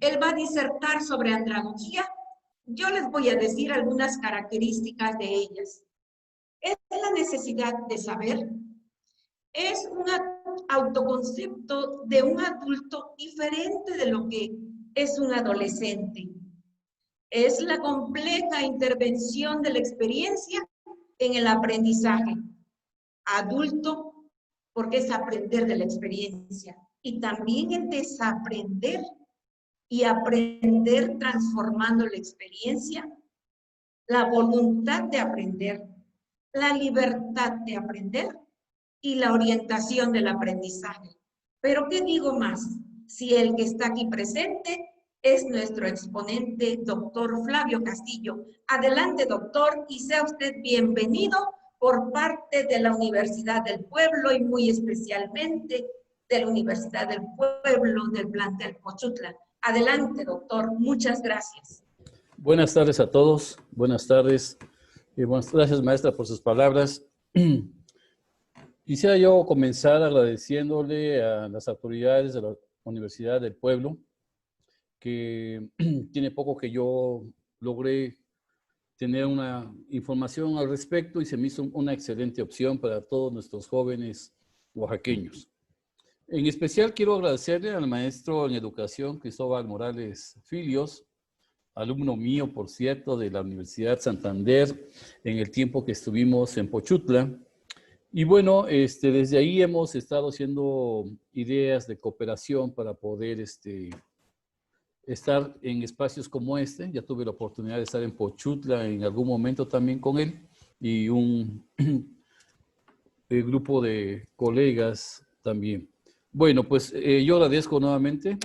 Él va a disertar sobre andragogía. Yo les voy a decir algunas características de ellas. Es la necesidad de saber. Es un autoconcepto de un adulto diferente de lo que es un adolescente. Es la compleja intervención de la experiencia en el aprendizaje. Adulto, porque es aprender de la experiencia. Y también el desaprender y aprender transformando la experiencia, la voluntad de aprender, la libertad de aprender y la orientación del aprendizaje. Pero ¿qué digo más? Si el que está aquí presente es nuestro exponente, doctor Flavio Castillo. Adelante, doctor, y sea usted bienvenido por parte de la Universidad del Pueblo y muy especialmente de la Universidad del Pueblo del plantel Pochutla. Adelante, doctor. Muchas gracias. Buenas tardes a todos. Buenas tardes. Buenas gracias, maestra, por sus palabras. Quisiera yo comenzar agradeciéndole a las autoridades de la Universidad del Pueblo, que tiene poco que yo logré tener una información al respecto y se me hizo una excelente opción para todos nuestros jóvenes oaxaqueños. En especial quiero agradecerle al maestro en educación, Cristóbal Morales Filios, alumno mío, por cierto, de la Universidad Santander, en el tiempo que estuvimos en Pochutla. Y bueno, desde ahí hemos estado haciendo ideas de cooperación para poder estar en espacios como este. Ya tuve la oportunidad de estar en Pochutla en algún momento también con él y un grupo de colegas también. Bueno, pues yo agradezco nuevamente.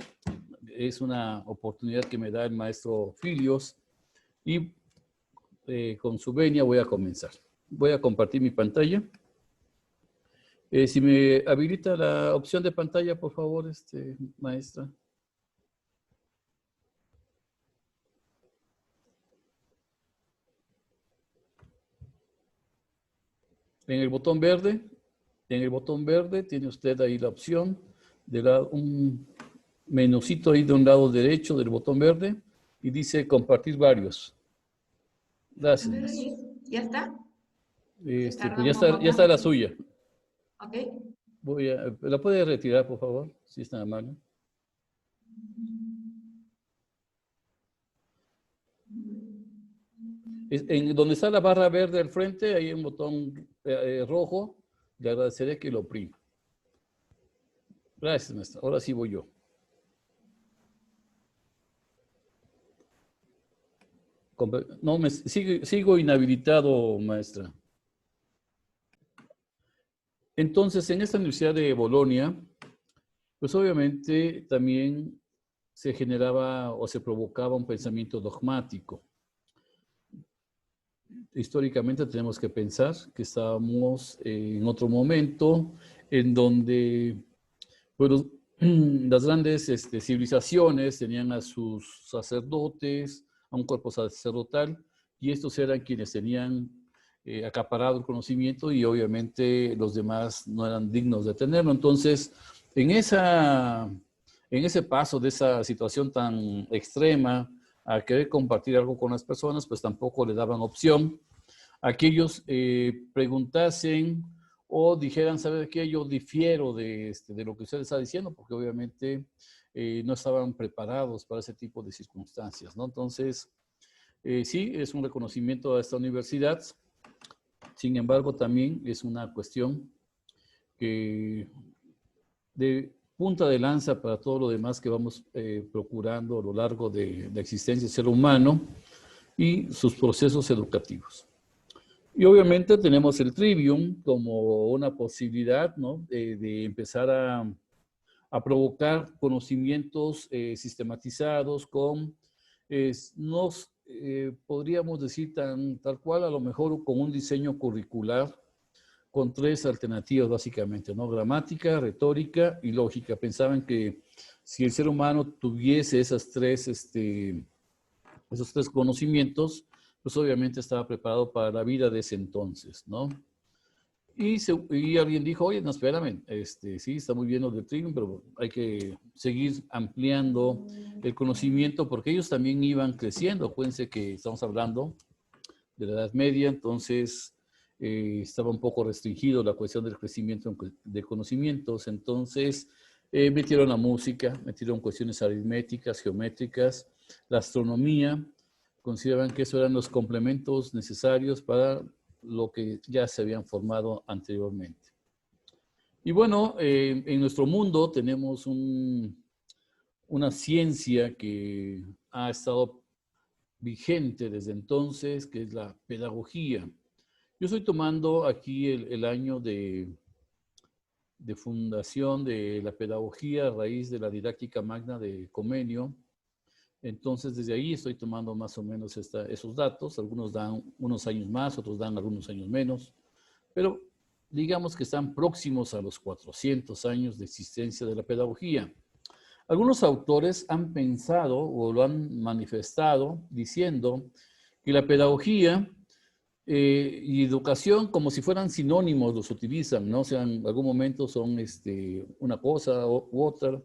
Es una oportunidad que me da el maestro Filios y con su venia voy a comenzar. Voy a compartir mi pantalla. Si me habilita la opción de pantalla, por favor, maestra. En el botón verde tiene usted ahí la opción de un menucito ahí de un lado derecho del botón verde y dice compartir varios. Gracias. ¿Ya está? Pues ya está la suya. Ok. ¿La puede retirar, por favor? Si es tan amable. En donde está la barra verde al frente, hay un botón rojo. Le agradeceré que lo oprima. Gracias, maestra. Ahora sí voy yo. No, sigo inhabilitado, maestra. Entonces, en esta Universidad de Bolonia, pues obviamente también se generaba o se provocaba un pensamiento dogmático. Históricamente tenemos que pensar que estábamos en otro momento en donde bueno, las grandes civilizaciones tenían a sus sacerdotes, a un cuerpo sacerdotal, y estos eran quienes tenían acaparado el conocimiento y obviamente los demás no eran dignos de tenerlo. Entonces, en ese paso de esa situación tan extrema a querer compartir algo con las personas, pues tampoco le daban opción a que ellos preguntasen o dijeran, ¿sabe qué? Yo difiero de lo que usted está diciendo, porque obviamente no estaban preparados para ese tipo de circunstancias, ¿no? Entonces, sí, es un reconocimiento a esta universidad. Sin embargo, también es una cuestión que de punta de lanza para todo lo demás que vamos procurando a lo largo de la existencia del ser humano y sus procesos educativos. Y obviamente tenemos el Trivium como una posibilidad, ¿no? de empezar a provocar conocimientos sistematizados con, podríamos decir tal cual, a lo mejor con un diseño curricular con 3 alternativas básicamente, ¿no? Gramática, retórica y lógica. Pensaban que si el ser humano tuviese esos tres conocimientos, pues obviamente estaba preparado para la vida de ese entonces, ¿no? Y alguien dijo, oye, no, espérame, sí, está muy bien lo del Trivium, pero hay que seguir ampliando el conocimiento porque ellos también iban creciendo. Acuérdense que estamos hablando de la Edad Media, entonces estaba un poco restringido la cuestión del crecimiento de conocimientos. Entonces metieron la música, metieron cuestiones aritméticas, geométricas, la astronomía. Consideraban que esos eran los complementos necesarios para lo que ya se habían formado anteriormente. Y bueno, en nuestro mundo tenemos una ciencia que ha estado vigente desde entonces, que es la pedagogía. Yo estoy tomando aquí el año de fundación de la pedagogía a raíz de la didáctica magna de Comenio. Entonces, desde ahí estoy tomando más o menos esos datos. Algunos dan unos años más, otros dan algunos años menos, pero digamos que están próximos a los 400 años de existencia de la pedagogía. Algunos autores han pensado o lo han manifestado diciendo que la pedagogía y educación como si fueran sinónimos los utilizan, ¿no? O sea, en algún momento son una cosa u otra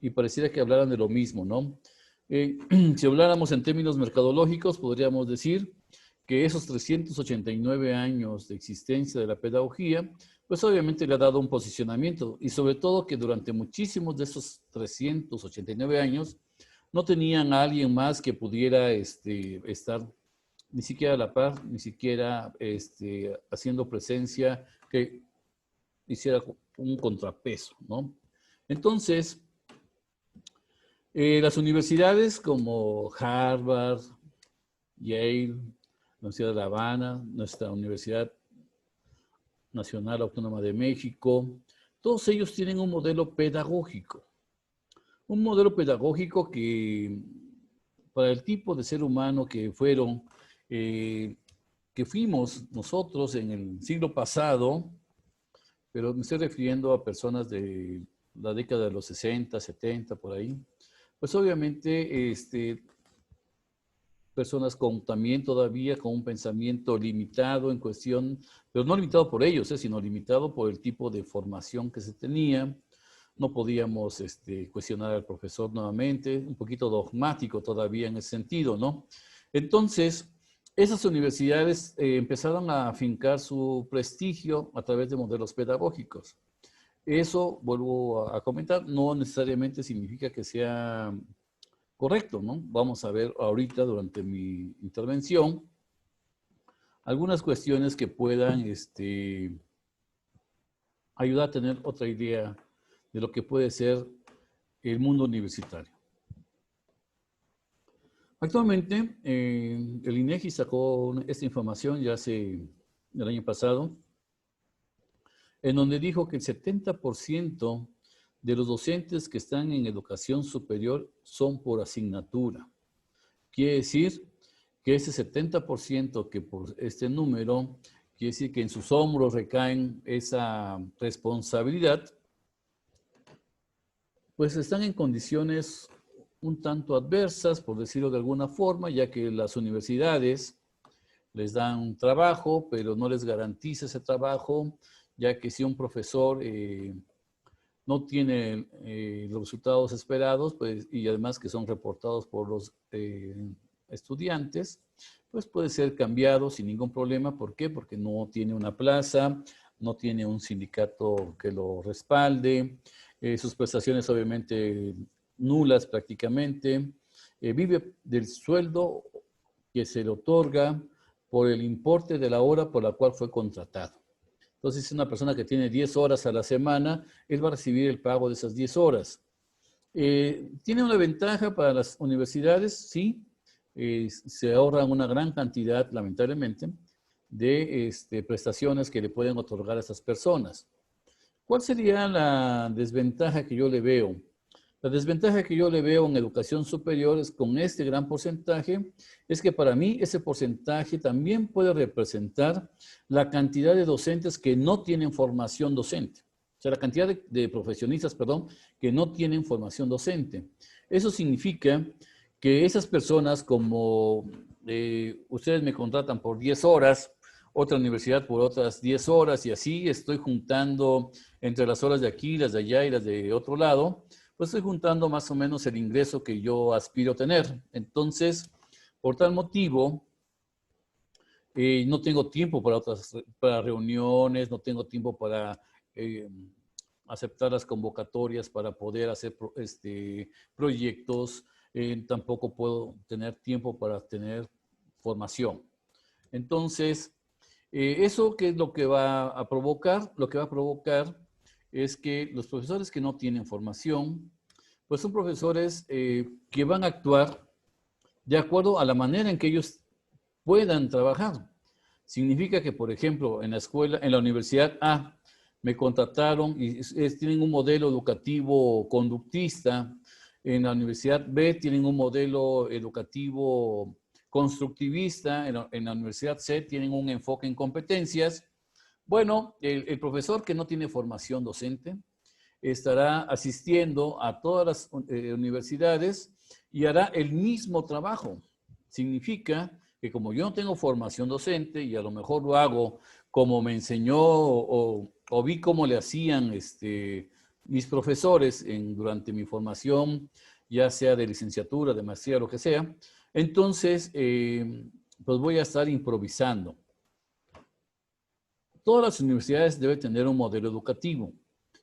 y pareciera que hablaran de lo mismo, ¿no? Si habláramos en términos mercadológicos, podríamos decir que esos 389 años de existencia de la pedagogía, pues obviamente le ha dado un posicionamiento y sobre todo que durante muchísimos de esos 389 años no tenían a alguien más que pudiera estar ni siquiera a la par, ni siquiera haciendo presencia que hiciera un contrapeso, ¿no? Entonces, las universidades como Harvard, Yale, la Universidad de La Habana, nuestra Universidad Nacional Autónoma de México, todos ellos tienen un modelo pedagógico. Un modelo pedagógico que para el tipo de ser humano que fuimos nosotros en el siglo pasado, pero me estoy refiriendo a personas de la década de los 60, 70, por ahí, pues obviamente personas también todavía con un pensamiento limitado en cuestión, pero no limitado por ellos, sino limitado por el tipo de formación que se tenía. No podíamos cuestionar al profesor nuevamente, un poquito dogmático todavía en ese sentido, ¿no? Entonces, esas universidades empezaron a afincar su prestigio a través de modelos pedagógicos. Eso, vuelvo a comentar, no necesariamente significa que sea correcto, ¿no? Vamos a ver ahorita durante mi intervención algunas cuestiones que puedan ayudar a tener otra idea de lo que puede ser el mundo universitario. Actualmente, el INEGI sacó esta información ya el año pasado, en donde dijo que el 70% de los docentes que están en educación superior son por asignatura. Quiere decir que ese 70% que por este número, quiere decir que en sus hombros recaen esa responsabilidad, pues están en condiciones un tanto adversas, por decirlo de alguna forma, ya que las universidades les dan trabajo, pero no les garantiza ese trabajo, ya que si un profesor no tiene los resultados esperados, pues, y además que son reportados por los estudiantes, pues puede ser cambiado sin ningún problema. ¿Por qué? Porque no tiene una plaza, no tiene un sindicato que lo respalde, sus prestaciones obviamente nulas prácticamente, vive del sueldo que se le otorga por el importe de la hora por la cual fue contratado. Entonces, si es una persona que tiene 10 horas a la semana, él va a recibir el pago de esas 10 horas. ¿Tiene una ventaja para las universidades? Sí. Se ahorran una gran cantidad, lamentablemente, de prestaciones que le pueden otorgar a esas personas. ¿Cuál sería la desventaja que yo le veo? La desventaja que yo le veo en educación superior es con este gran porcentaje, es que para mí ese porcentaje también puede representar la cantidad de docentes que no tienen formación docente. O sea, la cantidad de profesionistas, perdón, que no tienen formación docente. Eso significa que esas personas, como ustedes me contratan por 10 horas, otra universidad por otras 10 horas y así estoy juntando entre las horas de aquí, las de allá y las de otro lado, pues estoy juntando más o menos el ingreso que yo aspiro a tener. Entonces, por tal motivo, no tengo tiempo para reuniones, no tengo tiempo para aceptar las convocatorias para poder hacer proyectos, tampoco puedo tener tiempo para tener formación. Entonces, ¿eso qué es lo que va a provocar? Lo que va a provocar es que los profesores que no tienen formación, pues son profesores que van a actuar de acuerdo a la manera en que ellos puedan trabajar. Significa que, por ejemplo, en la escuela, en la universidad A, me contrataron y tienen un modelo educativo conductista. En la universidad B tienen un modelo educativo constructivista. En la universidad C tienen un enfoque en competencias. Bueno, el profesor que no tiene formación docente estará asistiendo a todas las universidades y hará el mismo trabajo. Significa que como yo no tengo formación docente y a lo mejor lo hago como me enseñó o vi cómo le hacían mis profesores durante mi formación, ya sea de licenciatura, de maestría, lo que sea, entonces pues voy a estar improvisando. Todas las universidades deben tener un modelo educativo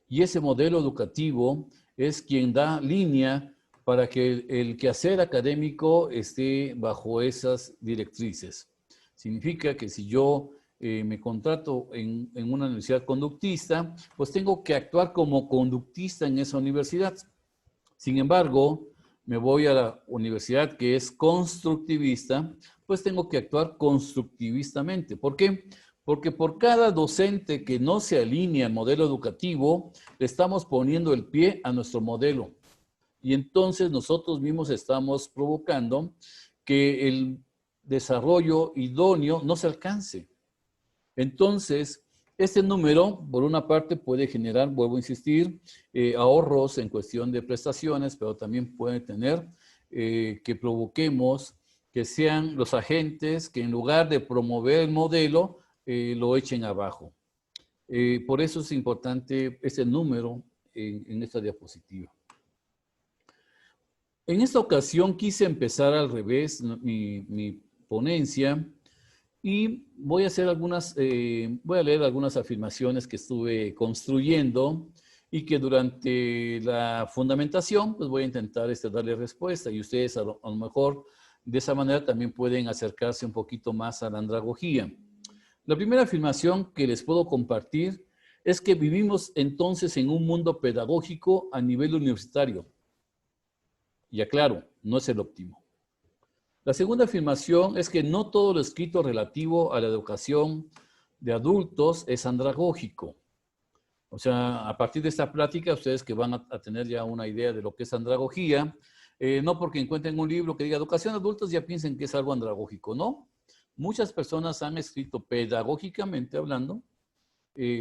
y ese modelo educativo es quien da línea para que el quehacer académico esté bajo esas directrices. Significa que si yo me contrato en una universidad conductista, pues tengo que actuar como conductista en esa universidad. Sin embargo, me voy a la universidad que es constructivista, pues tengo que actuar constructivistamente. ¿Por qué? Porque por cada docente que no se alinea al modelo educativo, le estamos poniendo el pie a nuestro modelo. Y entonces nosotros mismos estamos provocando que el desarrollo idóneo no se alcance. Entonces, este número, por una parte, puede generar, vuelvo a insistir, ahorros en cuestión de prestaciones, pero también puede tener que provoquemos que sean los agentes que en lugar de promover el modelo, lo echen abajo. Por eso es importante ese número en esta diapositiva. En esta ocasión quise empezar al revés mi ponencia y voy a hacer voy a leer algunas afirmaciones que estuve construyendo y que durante la fundamentación pues voy a intentar darle respuesta y ustedes a lo mejor de esa manera también pueden acercarse un poquito más a la andragogía. La primera afirmación que les puedo compartir es que vivimos entonces en un mundo pedagógico a nivel universitario. Y aclaro, no es el óptimo. La segunda afirmación es que no todo lo escrito relativo a la educación de adultos es andragógico. O sea, a partir de esta plática, ustedes que van a tener ya una idea de lo que es andragogía, no porque encuentren un libro que diga educación de adultos ya piensen que es algo andragógico, ¿no? Muchas personas han escrito pedagógicamente hablando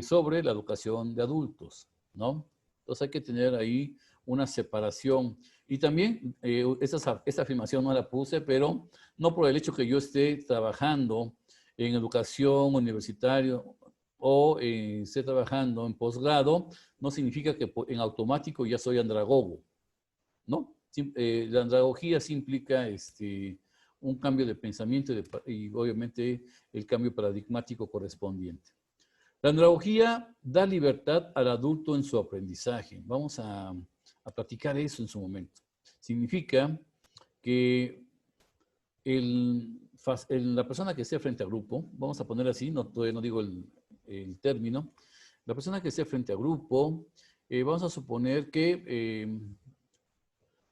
sobre la educación de adultos, ¿no? Entonces hay que tener ahí una separación. Y también, esta afirmación no la puse, pero no por el hecho que yo esté trabajando en educación universitaria o esté trabajando en posgrado, no significa que en automático ya soy andragogo, ¿no? La andragogía sí implica un cambio de pensamiento y obviamente el cambio paradigmático correspondiente. La andragogía da libertad al adulto en su aprendizaje. Vamos a platicar eso en su momento. Significa que la persona que esté frente a grupo, vamos a poner así, todavía no digo el término, la persona que esté frente a grupo, vamos a suponer que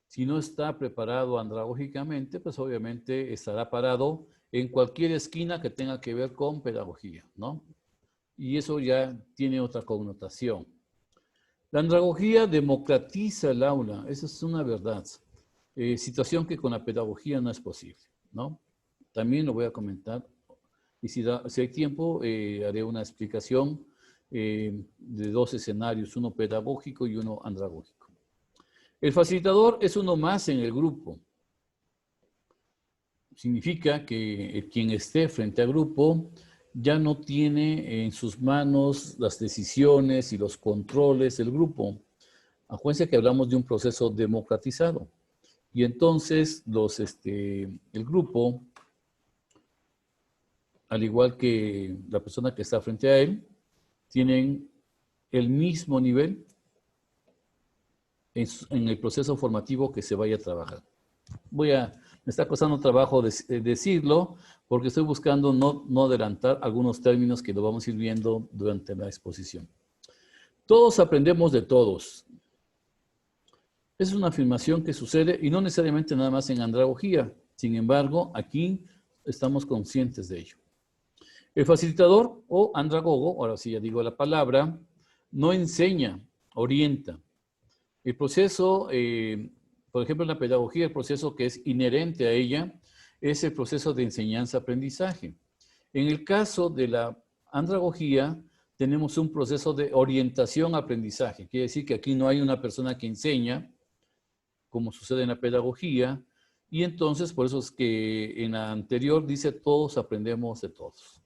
si no está preparado andragógicamente, pues obviamente estará parado en cualquier esquina que tenga que ver con pedagogía, ¿no? Y eso ya tiene otra connotación. La andragogía democratiza el aula, esa es una verdad. Situación que con la pedagogía no es posible, ¿no? También lo voy a comentar. Y si hay tiempo, haré una explicación de dos escenarios, uno pedagógico y uno andragógico. El facilitador es uno más en el grupo. Significa que quien esté frente al grupo ya no tiene en sus manos las decisiones y los controles del grupo. Acuérdense que hablamos de un proceso democratizado. Y entonces el grupo, al igual que la persona que está frente a él, tienen el mismo nivel en el proceso formativo que se vaya a trabajar. Me está costando trabajo decirlo porque estoy buscando no adelantar algunos términos que lo vamos a ir viendo durante la exposición. Todos aprendemos de todos. Es una afirmación que sucede y no necesariamente nada más en andragogía. Sin embargo, aquí estamos conscientes de ello. El facilitador o andragogo, ahora sí ya digo la palabra, no enseña, orienta. El proceso, por ejemplo, en la pedagogía, el proceso que es inherente a ella es el proceso de enseñanza-aprendizaje. En el caso de la andragogía, tenemos un proceso de orientación-aprendizaje. Quiere decir que aquí no hay una persona que enseña, como sucede en la pedagogía, y entonces por eso es que en la anterior dice todos aprendemos de todos.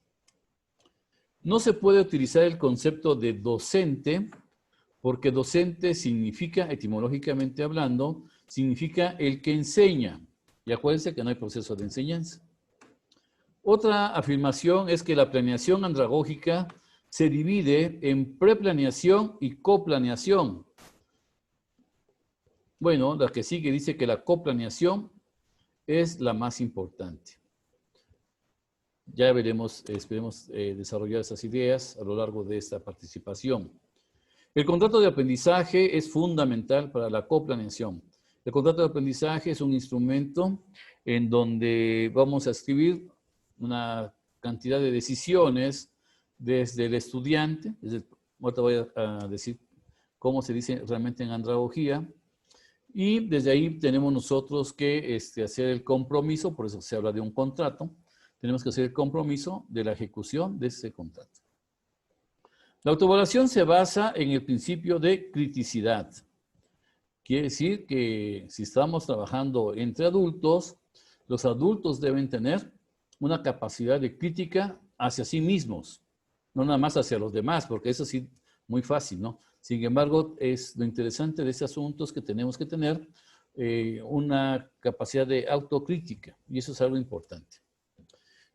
No se puede utilizar el concepto de docente, porque docente significa, etimológicamente hablando, significa el que enseña. Y acuérdense que no hay proceso de enseñanza. Otra afirmación es que la planeación andragógica se divide en preplaneación y coplaneación. Bueno, la que sigue dice que la coplaneación es la más importante. Ya veremos, esperemos desarrollar esas ideas a lo largo de esta participación. El contrato de aprendizaje es fundamental para la coplaneación. El contrato de aprendizaje es un instrumento en donde vamos a escribir una cantidad de decisiones desde el estudiante, ahorita voy a decir cómo se dice realmente en andragogía, y desde ahí tenemos nosotros que hacer el compromiso, por eso se habla de un contrato, tenemos que hacer el compromiso de la ejecución de ese contrato. La autoevaluación se basa en el principio de criticidad. Quiere decir que si estamos trabajando entre adultos, los adultos deben tener una capacidad de crítica hacia sí mismos, no nada más hacia los demás, porque eso sí, muy fácil, ¿no? Sin embargo, lo interesante de este asunto es que tenemos que tener una capacidad de autocrítica, y eso es algo importante.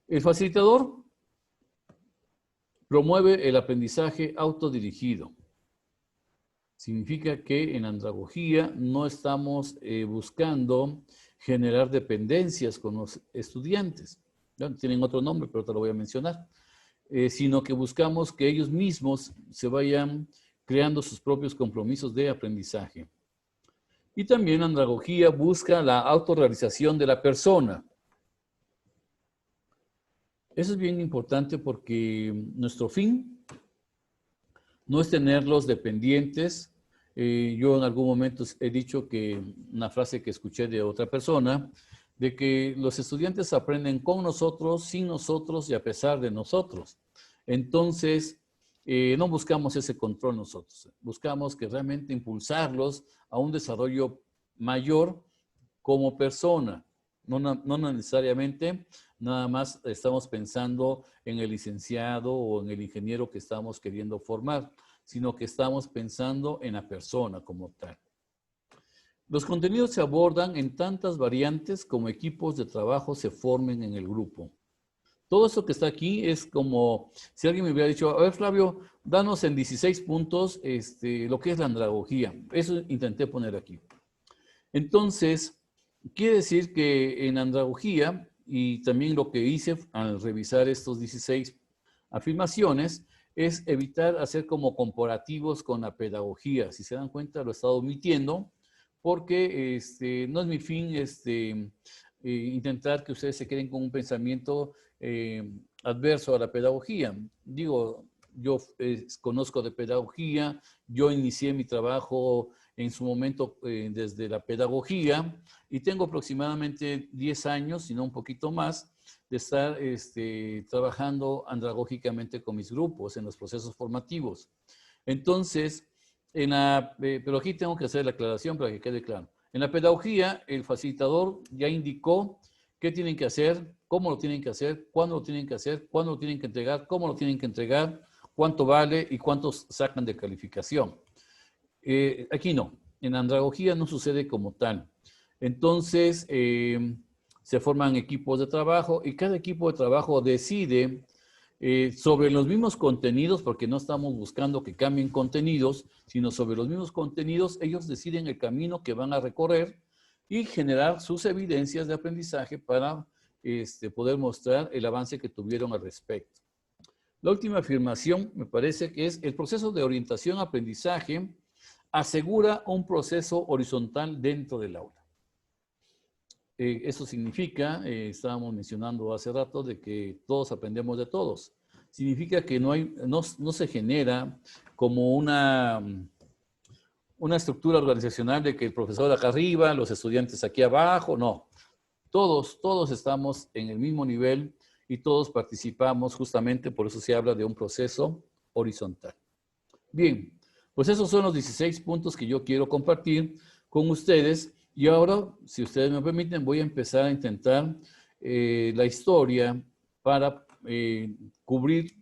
El facilitador promueve el aprendizaje autodirigido. Significa que en andragogía no estamos buscando generar dependencias con los estudiantes. ¿No? Tienen otro nombre, pero te lo voy a mencionar. Sino que buscamos que ellos mismos se vayan creando sus propios compromisos de aprendizaje. Y también la andragogía busca la autorrealización de la persona. Eso es bien importante porque nuestro fin no es tenerlos dependientes. Yo en algún momento he dicho que una frase que escuché de otra persona, de que los estudiantes aprenden con nosotros, sin nosotros y a pesar de nosotros. Entonces, no buscamos ese control nosotros. Buscamos que realmente impulsarlos a un desarrollo mayor como persona. No necesariamente nada más estamos pensando en el licenciado o en el ingeniero que estamos queriendo formar, sino que estamos pensando en la persona como tal. Los contenidos se abordan en tantas variantes como equipos de trabajo se formen en el grupo. Todo esto que está aquí es como si alguien me hubiera dicho, a ver Flavio, danos en 16 puntos lo que es la andragogía. Eso intenté poner aquí. Entonces, quiere decir que en andragogía, y también lo que hice al revisar estos 16 afirmaciones, es evitar hacer como comparativos con la pedagogía. Si se dan cuenta, lo he estado omitiendo, porque no es mi fin intentar que ustedes se queden con un pensamiento adverso a la pedagogía. Digo, yo conozco de pedagogía, yo inicié mi trabajo en su momento desde la pedagogía y tengo aproximadamente 10 años, si no un poquito más, de estar trabajando andragógicamente con mis grupos en los procesos formativos. Entonces, pero aquí tengo que hacer la aclaración para que quede claro. En la pedagogía, el facilitador ya indicó qué tienen que hacer, cómo lo tienen que hacer, cuándo lo tienen que hacer, cuándo lo tienen que entregar, cómo lo tienen que entregar, cuánto vale y cuántos sacan de calificación. Aquí no, en andragogía no sucede como tal. Entonces, se forman equipos de trabajo y cada equipo de trabajo decide sobre los mismos contenidos, porque no estamos buscando que cambien contenidos, sino sobre los mismos contenidos, ellos deciden el camino que van a recorrer y generar sus evidencias de aprendizaje para poder mostrar el avance que tuvieron al respecto. La última afirmación me parece que es el proceso de orientación-aprendizaje asegura un proceso horizontal dentro del aula. Eso significa, estábamos mencionando hace rato, de que todos aprendemos de todos. Significa que no se genera como una estructura organizacional de que el profesor acá arriba, los estudiantes aquí abajo, no. Todos estamos en el mismo nivel y todos participamos, justamente por eso se habla de un proceso horizontal. Bien, pues esos son los 16 puntos que yo quiero compartir con ustedes. Y ahora, si ustedes me permiten, voy a empezar a intentar la historia para cubrir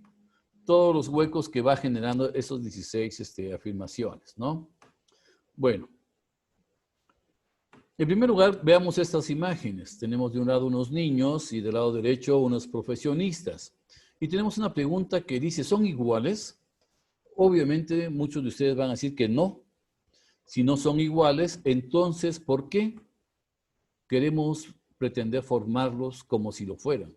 todos los huecos que va generando esos 16 afirmaciones, ¿no? Bueno, en primer lugar, veamos estas imágenes. Tenemos de un lado unos niños y del lado derecho unos profesionistas. Y tenemos una pregunta que dice, ¿son iguales? Obviamente, muchos de ustedes van a decir que no. Si no son iguales, entonces, ¿por qué queremos pretender formarlos como si lo fueran?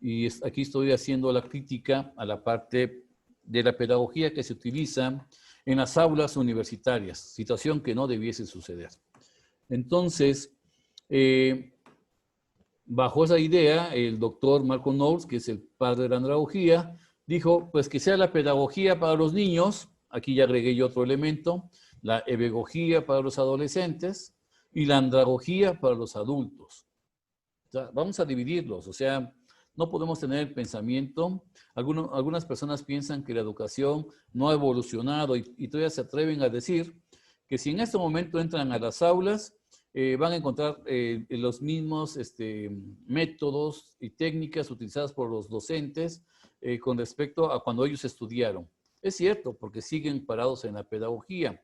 Y aquí estoy haciendo la crítica a la parte de la pedagogía que se utiliza en las aulas universitarias, situación que no debiese suceder. Entonces, bajo esa idea, el doctor Malcolm Knowles, que es el padre de la andragogía, dijo, pues que sea la pedagogía para los niños, aquí ya agregué yo otro elemento, la ebegogía para los adolescentes y la andragogía para los adultos. O sea, vamos a dividirlos, o sea, no podemos tener el pensamiento. Algunas personas piensan que la educación no ha evolucionado y todavía se atreven a decir que si en este momento entran a las aulas, van a encontrar los mismos métodos y técnicas utilizadas por los docentes con respecto a cuando ellos estudiaron. Es cierto, porque siguen parados en la pedagogía.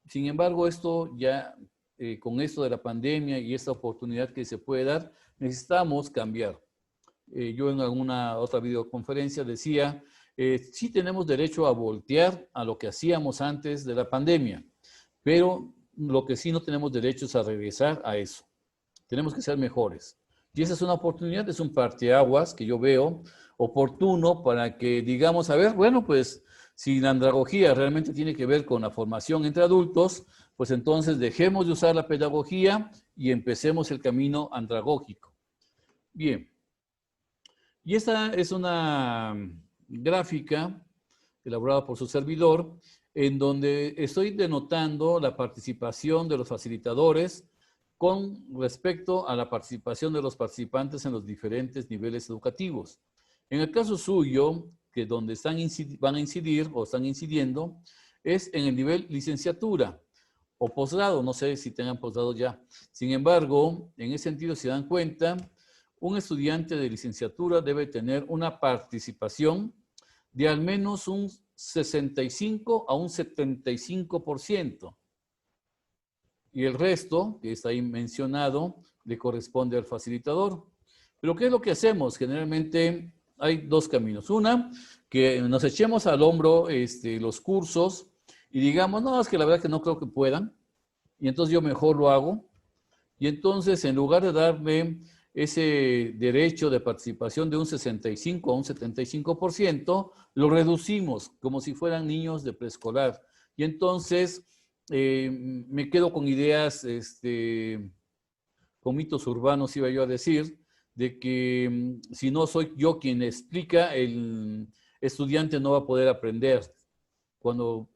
Sin embargo, esto ya, con esto de la pandemia y esta oportunidad que se puede dar, necesitamos cambiar. Yo en alguna otra videoconferencia decía, sí tenemos derecho a voltear a lo que hacíamos antes de la pandemia, pero lo que sí no tenemos derecho es a regresar a eso. Tenemos que ser mejores. Y esa es una oportunidad, es un parteaguas que yo veo oportuno para que digamos, a ver, bueno, pues si la andragogía realmente tiene que ver con la formación entre adultos, pues entonces dejemos de usar la pedagogía y empecemos el camino andragógico. Bien. Y esta es una gráfica elaborada por su servidor, en donde estoy denotando la participación de los facilitadores con respecto a la participación de los participantes en los diferentes niveles educativos. En el caso suyo, que donde van a incidir o están incidiendo, es en el nivel licenciatura o posgrado, no sé si tengan posgrado ya. Sin embargo, en ese sentido, si dan cuenta, un estudiante de licenciatura debe tener una participación de al menos un 65 a un 75%. Y el resto, que está ahí mencionado, le corresponde al facilitador. Pero ¿qué es lo que hacemos? Generalmente hay dos caminos. Una, que nos echemos al hombro los cursos y digamos, no, es que la verdad que no creo que puedan. Y entonces yo mejor lo hago. Y entonces, en lugar de darle ese derecho de participación de un 65 a un 75%, lo reducimos como si fueran niños de preescolar. Y entonces me quedo con ideas, con mitos urbanos, iba yo a decir, de que si no soy yo quien explica, el estudiante no va a poder aprender. Cuando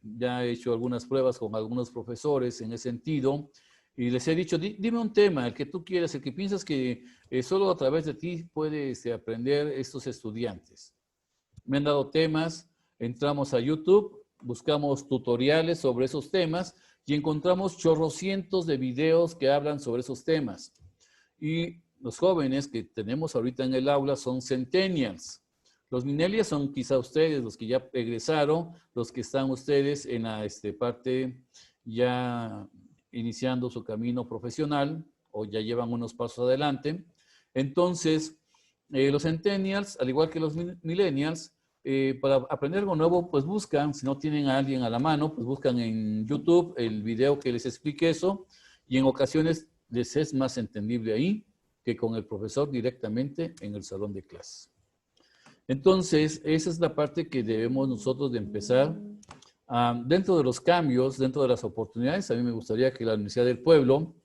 ya he hecho algunas pruebas con algunos profesores en ese sentido, y les he dicho, dime un tema, el que tú quieras, el que piensas que solo a través de ti puede aprender estos estudiantes. Me han dado temas, entramos a YouTube, buscamos tutoriales sobre esos temas y encontramos chorrocientos de videos que hablan sobre esos temas. y los jóvenes que tenemos ahorita en el aula son centennials. Los millennials son quizá ustedes, los que ya egresaron, los que están ustedes en la parte ya iniciando su camino profesional o ya llevan unos pasos adelante. Entonces, los centennials, al igual que los millennials, para aprender algo nuevo, pues buscan, si no tienen a alguien a la mano, pues buscan en YouTube el video que les explique eso, y en ocasiones les es más entendible ahí que con el profesor directamente en el salón de clases. Entonces, esa es la parte que debemos nosotros de empezar. Dentro de los cambios, dentro de las oportunidades, a mí me gustaría que la Universidad del Pueblo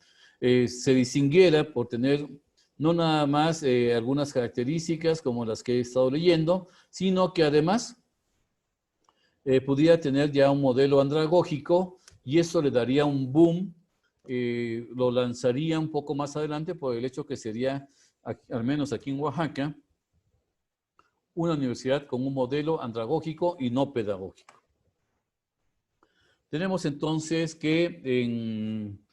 se distinguiera por tener no nada más algunas características como las que he estado leyendo, sino que además pudiera tener ya un modelo andragógico y eso le daría un boom, lo lanzaría un poco más adelante por el hecho que sería, al menos aquí en Oaxaca, una universidad con un modelo andragógico y no pedagógico. Tenemos entonces que en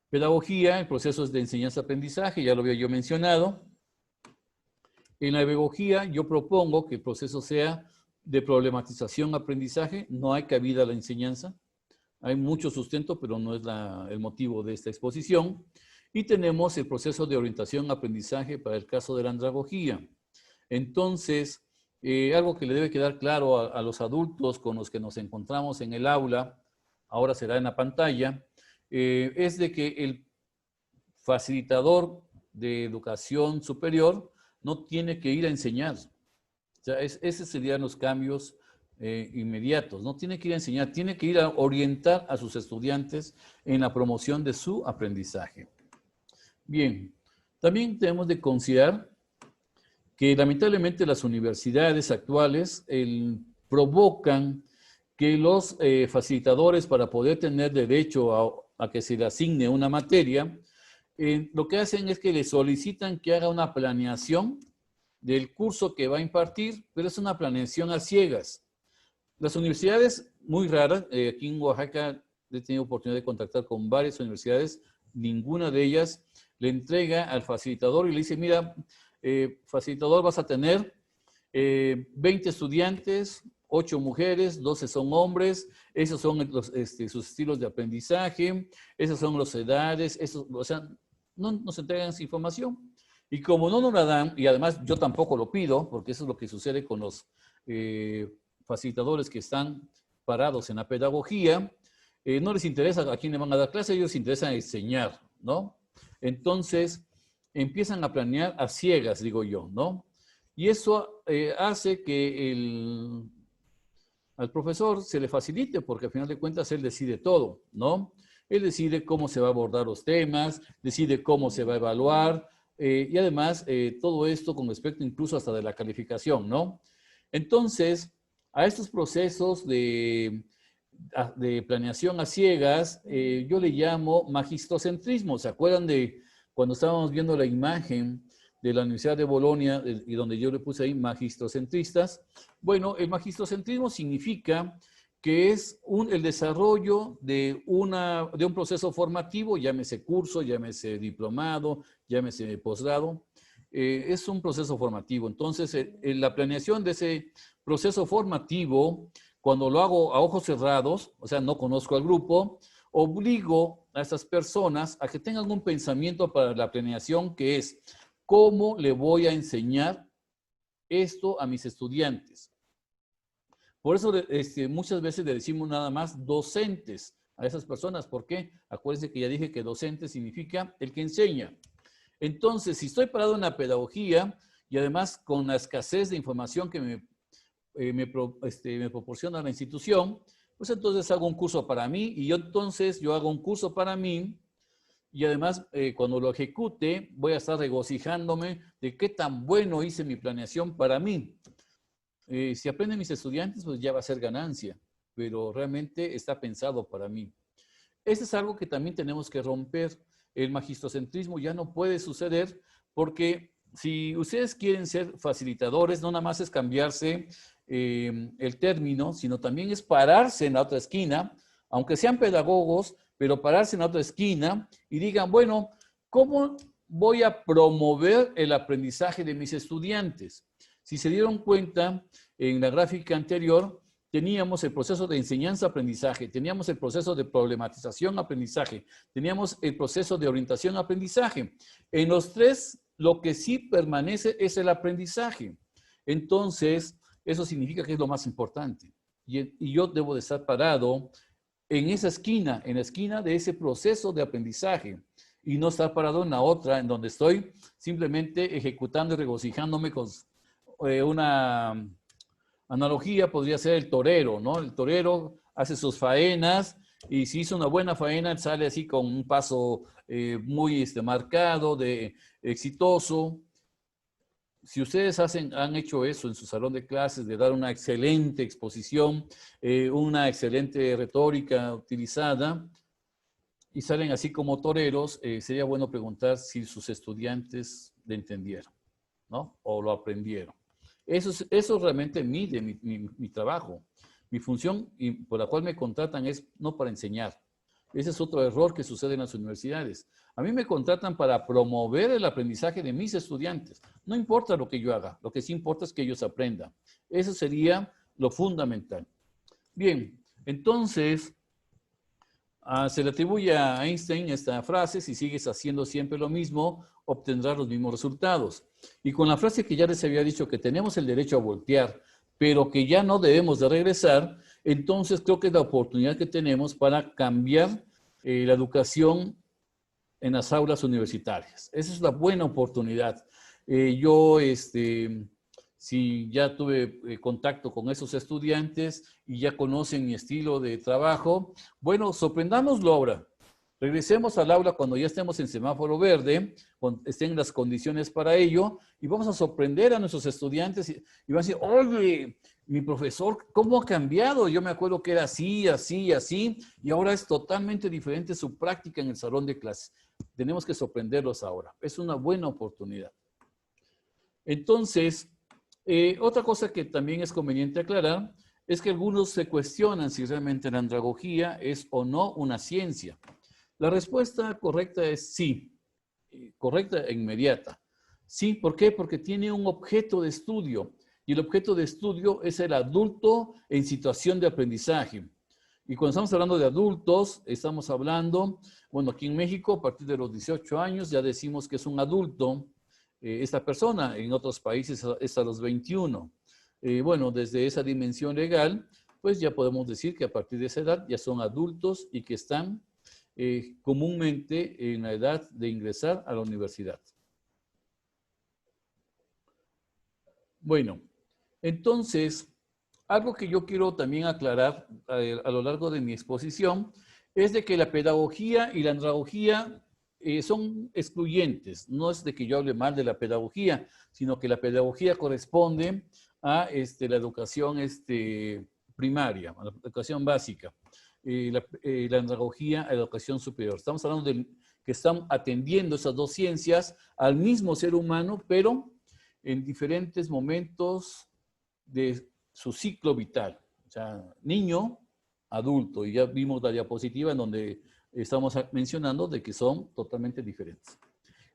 pedagogía, el proceso es de enseñanza-aprendizaje, ya lo había yo mencionado. En la pedagogía yo propongo que el proceso sea de problematización-aprendizaje, no hay cabida a la enseñanza. Hay mucho sustento, pero no es el motivo de esta exposición. Y tenemos el proceso de orientación-aprendizaje para el caso de la andragogía. Entonces, algo que le debe quedar claro a los adultos con los que nos encontramos en el aula, ahora será en la pantalla, es de que el facilitador de educación superior no tiene que ir a enseñar. O sea, esos serían los cambios inmediatos. No tiene que ir a enseñar, tiene que ir a orientar a sus estudiantes en la promoción de su aprendizaje. Bien, también tenemos de considerar que lamentablemente las universidades actuales provocan que los facilitadores, para poder tener derecho a que se le asigne una materia, lo que hacen es que le solicitan que haga una planeación del curso que va a impartir, pero es una planeación a ciegas. Las universidades, muy raras, aquí en Oaxaca he tenido oportunidad de contactar con varias universidades, ninguna de ellas le entrega al facilitador y le dice, mira, facilitador, vas a tener 20 estudiantes, 8 mujeres, 12 son hombres, esos son sus estilos de aprendizaje, esas son las edades, o sea, no nos entregan esa información. Y como no nos la dan, y además yo tampoco lo pido, porque eso es lo que sucede con los facilitadores que están parados en la pedagogía, no les interesa a quién le van a dar clase, ellos les interesa enseñar, ¿no? Entonces, empiezan a planear a ciegas, digo yo, ¿no? Y eso hace que al profesor se le facilite, porque al final de cuentas él decide todo, ¿no? Él decide cómo se va a abordar los temas, decide cómo se va a evaluar, y además todo esto con respecto incluso hasta de la calificación, ¿no? Entonces, a estos procesos de planeación a ciegas, yo le llamo magistrocentrismo. ¿Se acuerdan de cuando estábamos viendo la imagen de la Universidad de Bolonia y donde yo le puse ahí magistrocentristas? Bueno, el magistrocentrismo significa que es el desarrollo de un proceso formativo, llámese curso, llámese diplomado, llámese posgrado, es un proceso formativo. Entonces, la planeación de ese proceso formativo, cuando lo hago a ojos cerrados, o sea, no conozco al grupo, obligo a estas personas a que tengan un pensamiento para la planeación que es, ¿cómo le voy a enseñar esto a mis estudiantes? Por eso muchas veces le decimos nada más docentes a esas personas. ¿Por qué? Acuérdense que ya dije que docente significa el que enseña. Entonces, si estoy parado en la pedagogía y además con la escasez de información que me proporciona la institución, pues entonces hago un curso para mí y yo hago un curso para mí y además cuando lo ejecute voy a estar regocijándome de qué tan bueno hice mi planeación para mí. Si aprenden mis estudiantes, pues ya va a ser ganancia, pero realmente está pensado para mí. Eso es algo que también tenemos que romper. El magistrocentrismo ya no puede suceder porque si ustedes quieren ser facilitadores, no nada más es cambiarse el término, sino también es pararse en la otra esquina, aunque sean pedagogos, pero pararse en la otra esquina y digan, bueno, ¿cómo voy a promover el aprendizaje de mis estudiantes. Si se dieron cuenta, en la gráfica anterior, teníamos el proceso de enseñanza-aprendizaje, teníamos el proceso de problematización-aprendizaje, teníamos el proceso de orientación-aprendizaje. En los tres, lo que sí permanece es el aprendizaje. Entonces, eso significa que es lo más importante. Y yo debo de estar parado en esa esquina, en la esquina de ese proceso de aprendizaje, y no estar parado en la otra, en donde estoy simplemente ejecutando y regocijándome con una analogía, podría ser el torero, ¿no? El torero hace sus faenas y si hizo una buena faena, sale así con un paso muy marcado, exitoso. Si ustedes han hecho eso en su salón de clases, de dar una excelente exposición, una excelente retórica utilizada, y salen así como toreros, sería bueno preguntar si sus estudiantes le entendieron, ¿no? O lo aprendieron. Eso realmente mide mi trabajo. Mi función y por la cual me contratan es no para enseñar. Ese es otro error que sucede en las universidades. A mí me contratan para promover el aprendizaje de mis estudiantes. No importa lo que yo haga, lo que sí importa es que ellos aprendan. Eso sería lo fundamental. Bien, entonces, se le atribuye a Einstein esta frase: si sigues haciendo siempre lo mismo, obtendrás los mismos resultados. Y con la frase que ya les había dicho, que tenemos el derecho a voltear, pero que ya no debemos de regresar, entonces creo que es la oportunidad que tenemos para cambiar la educación en las aulas universitarias. Esa es la buena oportunidad. Si ya tuve contacto con esos estudiantes y ya conocen mi estilo de trabajo, bueno, sorprendámoslo ahora. Regresemos al aula cuando ya estemos en semáforo verde, cuando estén las condiciones para ello, y vamos a sorprender a nuestros estudiantes y van a decir: oye, mi profesor, ¿cómo ha cambiado? Yo me acuerdo que era así, así, así, y ahora es totalmente diferente su práctica en el salón de clases. Tenemos que sorprenderlos ahora. Es una buena oportunidad. Entonces, otra cosa que también es conveniente aclarar es que algunos se cuestionan si realmente la andragogía es o no una ciencia. La respuesta correcta es sí, correcta e inmediata. Sí, ¿por qué? Porque tiene un objeto de estudio y el objeto de estudio es el adulto en situación de aprendizaje. Y cuando estamos hablando de adultos, estamos hablando, bueno, aquí en México, a partir de los 18 años ya decimos que es un adulto esta persona. En otros países es a los 21. Bueno, desde esa dimensión legal, pues ya podemos decir que a partir de esa edad ya son adultos y que están comúnmente en la edad de ingresar a la universidad. Bueno, entonces, algo que yo quiero también aclarar a lo largo de mi exposición es de que la pedagogía y la andragogía son excluyentes. No es de que yo hable mal de la pedagogía, sino que la pedagogía corresponde a la educación primaria, a la educación básica. La andragogía a la educación superior. Estamos hablando de que están atendiendo esas dos ciencias al mismo ser humano, pero en diferentes momentos de su ciclo vital. O sea, niño, adulto. Y ya vimos la diapositiva en donde estamos mencionando de que son totalmente diferentes.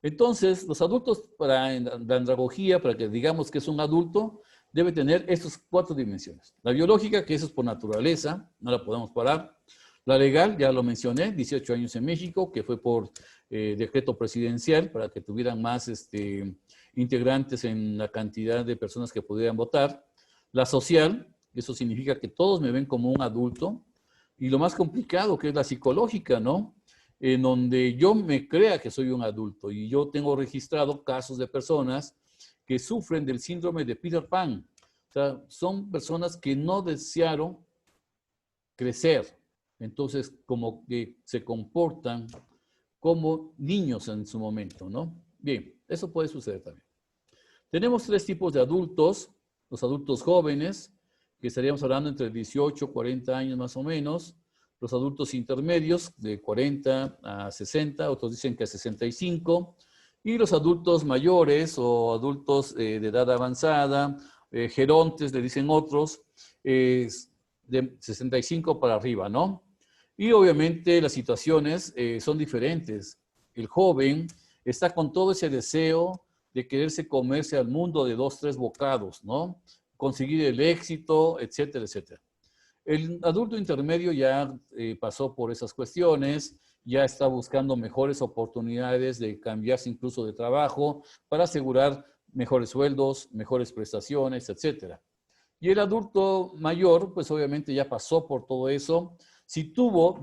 Entonces, los adultos, para la andragogía, para que digamos que es un adulto, debe tener estas 4 dimensiones. La biológica, que eso es por naturaleza, no la podemos parar. La legal, ya lo mencioné, 18 años en México, que fue por decreto presidencial, para que tuvieran más integrantes en la cantidad de personas que pudieran votar. La social, eso significa que todos me ven como un adulto. Y lo más complicado, que es la psicológica, ¿no? En donde yo me crea que soy un adulto. Y yo tengo registrado casos de personas que sufren del síndrome de Peter Pan. O sea, son personas que no desearon crecer. Entonces, como que se comportan como niños en su momento, ¿no? Bien, eso puede suceder también. Tenemos 3 tipos de adultos. Los adultos jóvenes, que estaríamos hablando entre 18 y 40 años más o menos. Los adultos intermedios, de 40 a 60, otros dicen que a 65. Y los adultos mayores o adultos de edad avanzada, gerontes, le dicen otros, de 65 para arriba, ¿no? Y obviamente las situaciones son diferentes. El joven está con todo ese deseo de quererse comerse al mundo de 2, 3 bocados, ¿no? Conseguir el éxito, etcétera, etcétera. El adulto intermedio ya pasó por esas cuestiones, ya está buscando mejores oportunidades de cambiarse incluso de trabajo para asegurar mejores sueldos, mejores prestaciones, etcétera. Y el adulto mayor, pues obviamente ya pasó por todo eso. Si tuvo,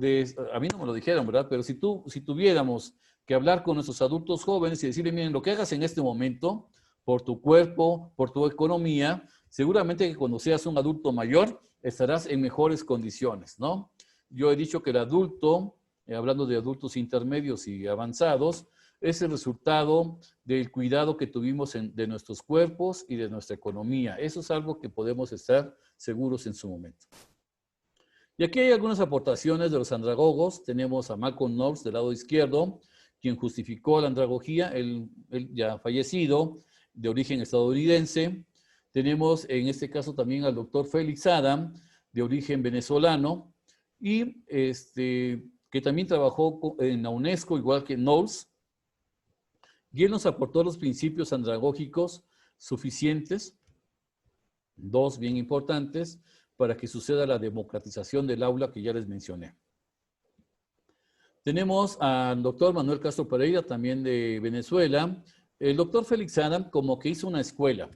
a mí no me lo dijeron, ¿verdad? Pero si tuviéramos que hablar con nuestros adultos jóvenes y decirle, miren, lo que hagas en este momento, por tu cuerpo, por tu economía, seguramente que cuando seas un adulto mayor, estarás en mejores condiciones, ¿no? Yo he dicho que el adulto, hablando de adultos intermedios y avanzados, es el resultado del cuidado que tuvimos de nuestros cuerpos y de nuestra economía. Eso es algo que podemos estar seguros en su momento. Y aquí hay algunas aportaciones de los andragogos. Tenemos a Malcolm Knowles del lado izquierdo, quien justificó la andragogía, él ya fallecido, de origen estadounidense. Tenemos en este caso también al doctor Félix Adam, de origen venezolano, y que también trabajó en la UNESCO, igual que Knowles. Y él nos aportó los principios andragógicos suficientes, dos bien importantes, para que suceda la democratización del aula que ya les mencioné. Tenemos al doctor Manuel Castro Pereira, también de Venezuela. El doctor Félix Adam como que hizo una escuela.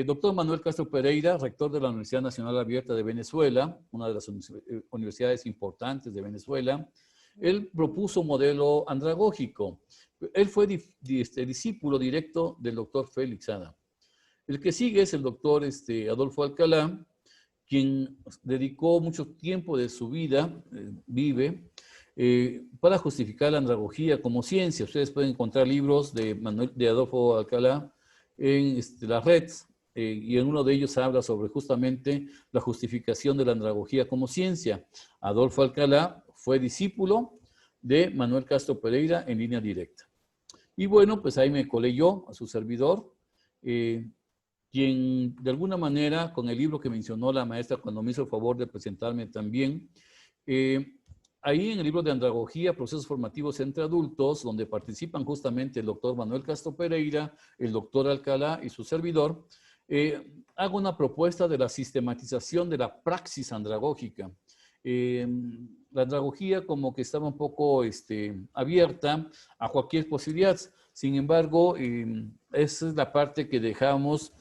Doctor Manuel Castro Pereira, rector de la Universidad Nacional Abierta de Venezuela, una de las universidades importantes de Venezuela, él propuso un modelo andragógico. Él fue discípulo directo del doctor Félix Adam. El que sigue es el doctor Adolfo Alcalá, quien dedicó mucho tiempo de su vida, para justificar la andragogía como ciencia. Ustedes pueden encontrar libros de Adolfo Alcalá en la red, y en uno de ellos habla sobre justamente la justificación de la andragogía como ciencia. Adolfo Alcalá fue discípulo de Manuel Castro Pereira en línea directa. Y bueno, pues ahí me colé yo a su servidor, quien de alguna manera, con el libro que mencionó la maestra cuando me hizo el favor de presentarme también, ahí en el libro de Andragogía, Procesos Formativos entre Adultos, donde participan justamente el doctor Manuel Castro Pereira, el doctor Alcalá y su servidor, hago una propuesta de la sistematización de la praxis andragógica. La andragogía como que estaba un poco abierta a cualquier posibilidad. Sin embargo, esa es la parte que dejamos.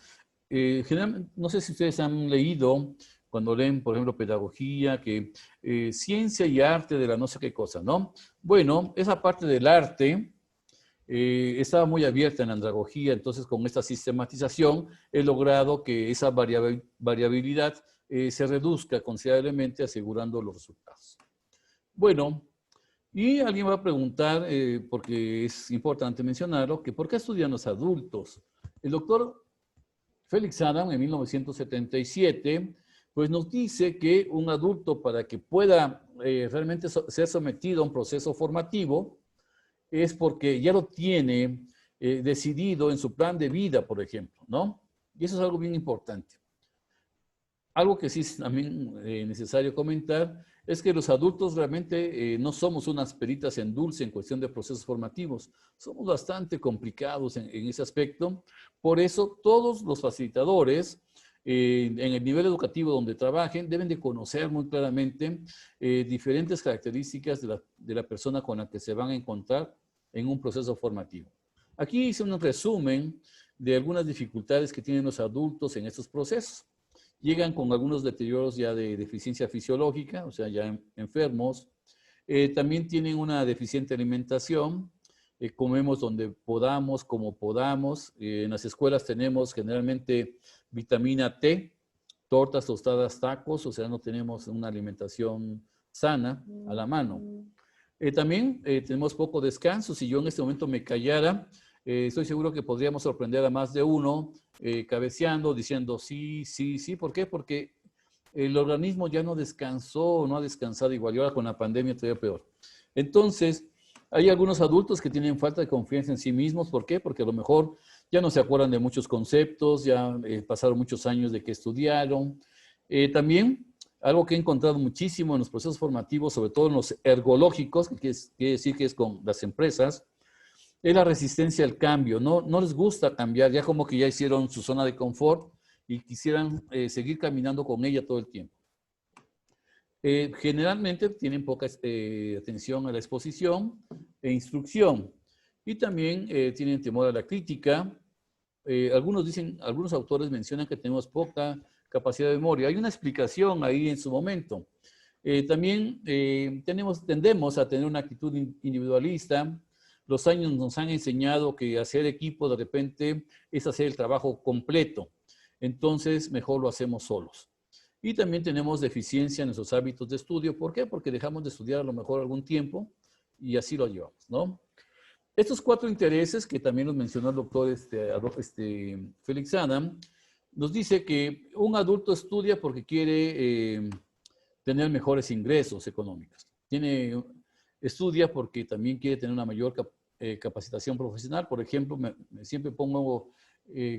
Generalmente, no sé si ustedes han leído, cuando leen, por ejemplo, pedagogía, que ciencia y arte de la no sé qué cosa, ¿no? Bueno, esa parte del arte estaba muy abierta en la andragogía, entonces con esta sistematización he logrado que esa variabilidad se reduzca considerablemente, asegurando los resultados. Bueno, y alguien va a preguntar, porque es importante mencionarlo, que ¿por qué estudian los adultos? El doctor Félix Adam, en 1977, pues nos dice que un adulto, para que pueda realmente ser sometido a un proceso formativo, es porque ya lo tiene decidido en su plan de vida, por ejemplo, ¿no? Y eso es algo bien importante. Algo que sí es también necesario comentar es que los adultos realmente no somos unas peritas en dulce en cuestión de procesos formativos. Somos bastante complicados en ese aspecto. Por eso, todos los facilitadores en el nivel educativo donde trabajen deben de conocer muy claramente diferentes características de la persona con la que se van a encontrar en un proceso formativo. Aquí hice un resumen de algunas dificultades que tienen los adultos en estos procesos. Llegan con algunos deterioros ya de deficiencia fisiológica, o sea, ya enfermos. También tienen una deficiente alimentación. Comemos donde podamos, como podamos. En las escuelas tenemos generalmente vitamina T, tortas, tostadas, tacos, o sea, no tenemos una alimentación sana a la mano. También tenemos poco descanso. Si yo en este momento me callara, estoy seguro que podríamos sorprender a más de uno cabeceando, diciendo sí, sí, sí. ¿Por qué? Porque el organismo ya no descansó, no ha descansado igual. Y ahora con la pandemia todavía peor. Entonces, hay algunos adultos que tienen falta de confianza en sí mismos. ¿Por qué? Porque a lo mejor ya no se acuerdan de muchos conceptos, ya pasaron muchos años de que estudiaron. También, algo que he encontrado muchísimo en los procesos formativos, sobre todo en los ergológicos, que quiere decir que es con las empresas, es la resistencia al cambio. No les gusta cambiar, ya como que ya hicieron su zona de confort y quisieran seguir caminando con ella todo el tiempo. Generalmente tienen poca atención a la exposición e instrucción y también tienen temor a la crítica. Algunos autores mencionan que tenemos poca capacidad de memoria. Hay una explicación ahí en su momento. También tendemos a tener una actitud individualista. Los años nos han enseñado que hacer equipo de repente es hacer el trabajo completo. Entonces, mejor lo hacemos solos. Y también tenemos deficiencia en nuestros hábitos de estudio. ¿Por qué? Porque dejamos de estudiar a lo mejor algún tiempo y así lo llevamos, ¿no? Estos 4 intereses que también nos mencionó el doctor Félix Adam, nos dice que un adulto estudia porque quiere tener mejores ingresos económicos. Estudia porque también quiere tener una mayor capacitación profesional. Por ejemplo, siempre pongo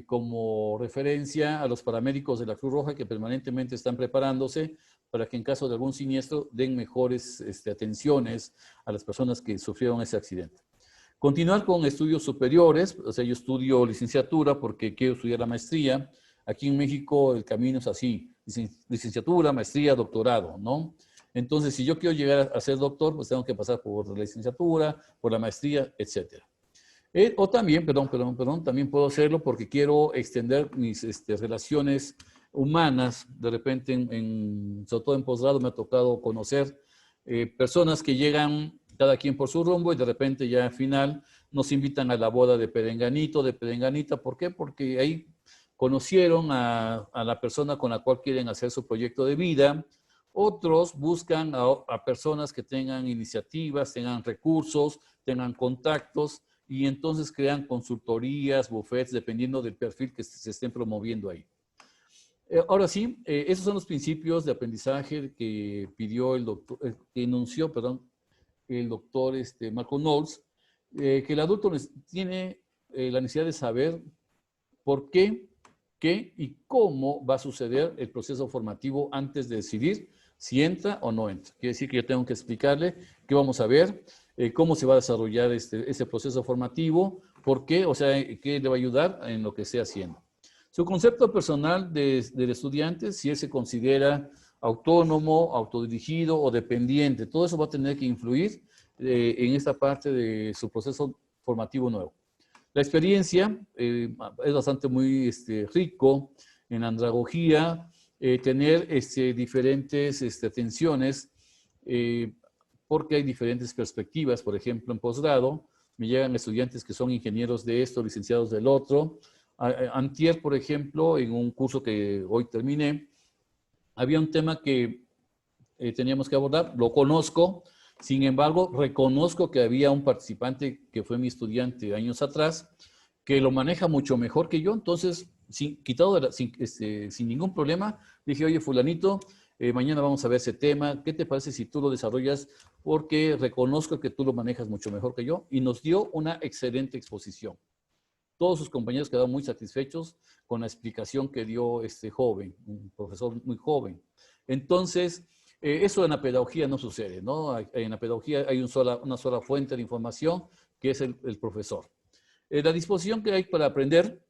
como referencia a los paramédicos de la Cruz Roja que permanentemente están preparándose para que en caso de algún siniestro den mejores atenciones a las personas que sufrieron ese accidente. Continuar con estudios superiores, o sea, yo estudio licenciatura porque quiero estudiar la maestría. Aquí en México el camino es así, licenciatura, maestría, doctorado, ¿no? Entonces, si yo quiero llegar a ser doctor, pues tengo que pasar por la licenciatura, por la maestría, etc. O también, también puedo hacerlo porque quiero extender mis relaciones humanas. De repente, sobre todo en posgrado, me ha tocado conocer personas que llegan cada quien por su rumbo y de repente ya al final nos invitan a la boda de perenganito, de perenganita. ¿Por qué? Porque ahí conocieron a la persona con la cual quieren hacer su proyecto de vida. Otros buscan a personas que tengan iniciativas, tengan recursos, tengan contactos y entonces crean consultorías, bufetes, dependiendo del perfil que se estén promoviendo ahí. Ahora sí, esos son los principios de aprendizaje que pidió el doctor, que enunció, perdón, el doctor Marco Knowles, que el adulto tiene la necesidad de saber por qué, qué y cómo va a suceder el proceso formativo antes de decidir si entra o no entra. Quiere decir que yo tengo que explicarle qué vamos a ver, cómo se va a desarrollar ese proceso formativo, por qué, o sea, qué le va a ayudar en lo que esté haciendo. Su concepto personal del estudiante, si él se considera autónomo, autodirigido o dependiente, todo eso va a tener que influir en esta parte de su proceso formativo nuevo. La experiencia es bastante muy rico en andragogía, tener diferentes atenciones, porque hay diferentes perspectivas. Por ejemplo, en posgrado me llegan estudiantes que son ingenieros de esto, licenciados del otro. Antier, por ejemplo, en un curso que hoy terminé, había un tema que teníamos que abordar, lo conozco, sin embargo, reconozco que había un participante que fue mi estudiante años atrás, que lo maneja mucho mejor que yo, entonces, sin ningún problema, dije, oye, fulanito, mañana vamos a ver ese tema, ¿qué te parece si tú lo desarrollas? Porque reconozco que tú lo manejas mucho mejor que yo, y nos dio una excelente exposición. Todos sus compañeros quedaron muy satisfechos con la explicación que dio este joven, un profesor muy joven. Entonces, eso en la pedagogía no sucede, ¿no? En la pedagogía hay una sola fuente de información, que es el profesor. La disposición que hay para aprender,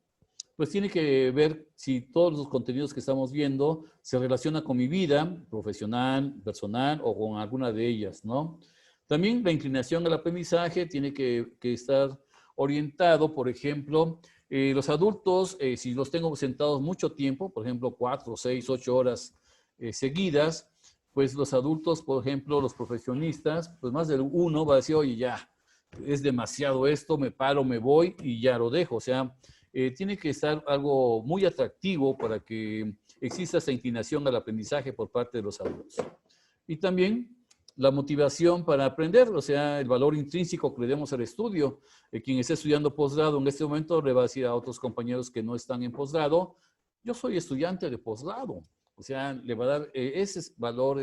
pues tiene que ver si todos los contenidos que estamos viendo se relacionan con mi vida profesional, personal o con alguna de ellas, ¿no? También la inclinación al aprendizaje tiene que estar orientado, por ejemplo, los adultos, si los tengo sentados mucho tiempo, por ejemplo, 4, 6, 8 horas seguidas, pues los adultos, por ejemplo, los profesionistas, pues más de uno va a decir, oye, ya, es demasiado esto, me paro, me voy y ya lo dejo. O sea, tiene que estar algo muy atractivo para que exista esa inclinación al aprendizaje por parte de los adultos. Y también la motivación para aprender, o sea, el valor intrínseco que le demos al estudio. Quien esté estudiando posgrado en este momento le va a decir a otros compañeros que no están en posgrado, yo soy estudiante de posgrado. O sea, le va a dar ese valor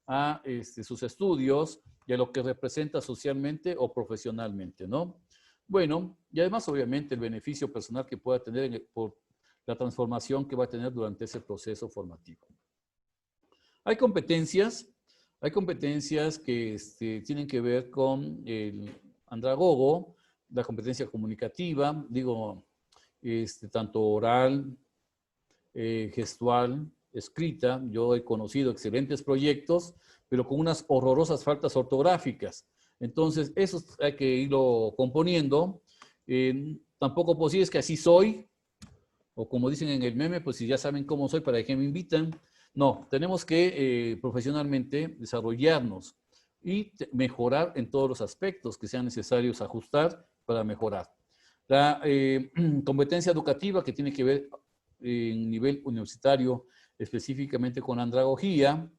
a sus estudios y a lo que representa socialmente o profesionalmente, ¿no? Bueno, y además, obviamente, el beneficio personal que pueda tener por la transformación que va a tener durante ese proceso formativo. Hay competencias que tienen que ver con el andragogo, la competencia comunicativa, digo, tanto oral, gestual, escrita. Yo he conocido excelentes proyectos, pero con unas horrorosas faltas ortográficas. Entonces, eso hay que irlo componiendo. Tampoco pues, si es que así soy, o como dicen en el meme, pues si ya saben cómo soy, ¿para qué me invitan? No, tenemos que profesionalmente desarrollarnos y mejorar en todos los aspectos que sean necesarios ajustar para mejorar. La competencia educativa que tiene que ver en nivel universitario, específicamente con andragogía.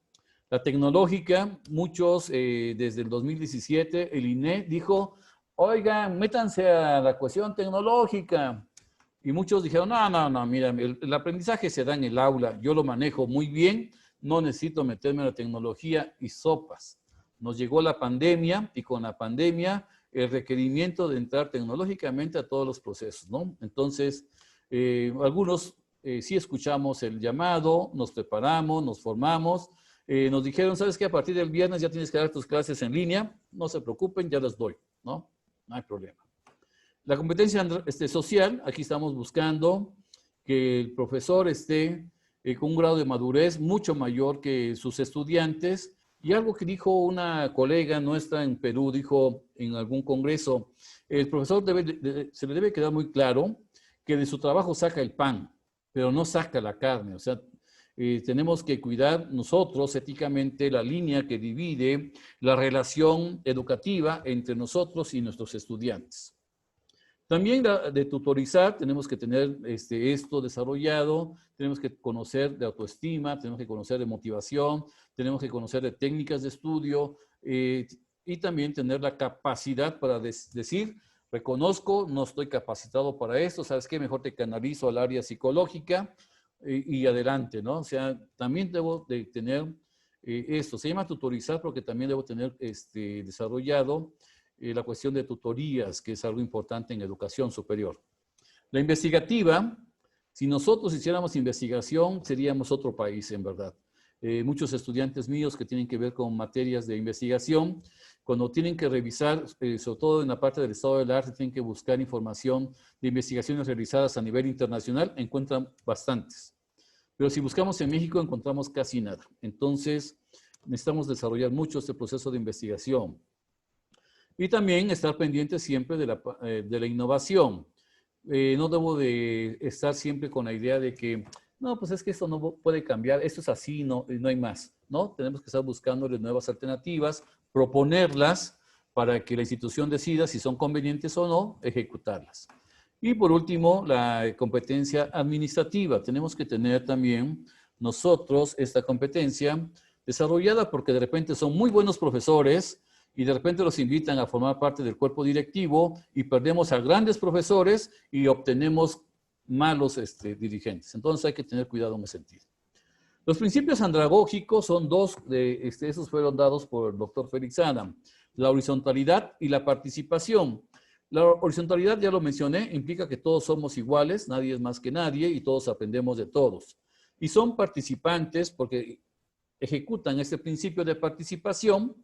La tecnológica, muchos desde el 2017, el INE dijo, oigan, métanse a la cuestión tecnológica. Y muchos dijeron, no, mira, el aprendizaje se da en el aula, yo lo manejo muy bien, no necesito meterme en la tecnología y sopas. Nos llegó la pandemia y con la pandemia el requerimiento de entrar tecnológicamente a todos los procesos, ¿no? Entonces, algunos sí escuchamos el llamado, nos preparamos, nos formamos, nos dijeron, ¿sabes qué? A partir del viernes ya tienes que dar tus clases en línea, no se preocupen, ya las doy, ¿no? No hay problema. La competencia social, aquí estamos buscando que el profesor esté con un grado de madurez mucho mayor que sus estudiantes. Y algo que dijo una colega nuestra en Perú, dijo en algún congreso, el profesor se le debe quedar muy claro que de su trabajo saca el pan, pero no saca la carne. O sea, tenemos que cuidar nosotros éticamente la línea que divide la relación educativa entre nosotros y nuestros estudiantes. También de tutorizar, tenemos que tener esto desarrollado, tenemos que conocer de autoestima, tenemos que conocer de motivación, tenemos que conocer de técnicas de estudio y también tener la capacidad para decir, reconozco, no estoy capacitado para esto, ¿sabes qué? Mejor te canalizo al área psicológica y adelante, ¿no? O sea, también debo de tener esto, se llama tutorizar porque también debo tener desarrollado la cuestión de tutorías, que es algo importante en educación superior. La investigativa, si nosotros hiciéramos investigación, seríamos otro país, en verdad. Muchos estudiantes míos que tienen que ver con materias de investigación, cuando tienen que revisar, sobre todo en la parte del estado del arte, tienen que buscar información de investigaciones realizadas a nivel internacional, encuentran bastantes. Pero si buscamos en México, encontramos casi nada. Entonces, necesitamos desarrollar mucho este proceso de investigación. Y también estar pendiente siempre de la innovación. No debo de estar siempre con la idea de que, no, pues es que esto no puede cambiar, esto es así, no hay más, ¿no? Tenemos que estar buscándole nuevas alternativas, proponerlas para que la institución decida si son convenientes o no, ejecutarlas. Y por último, la competencia administrativa. Tenemos que tener también nosotros esta competencia desarrollada porque de repente son muy buenos profesores, y de repente los invitan a formar parte del cuerpo directivo y perdemos a grandes profesores y obtenemos malos dirigentes. Entonces hay que tener cuidado en ese sentido. Los principios andragógicos son dos, esos fueron dados por el doctor Félix Adam, la horizontalidad y la participación. La horizontalidad, ya lo mencioné, implica que todos somos iguales, nadie es más que nadie y todos aprendemos de todos. Y son participantes porque ejecutan este principio de participación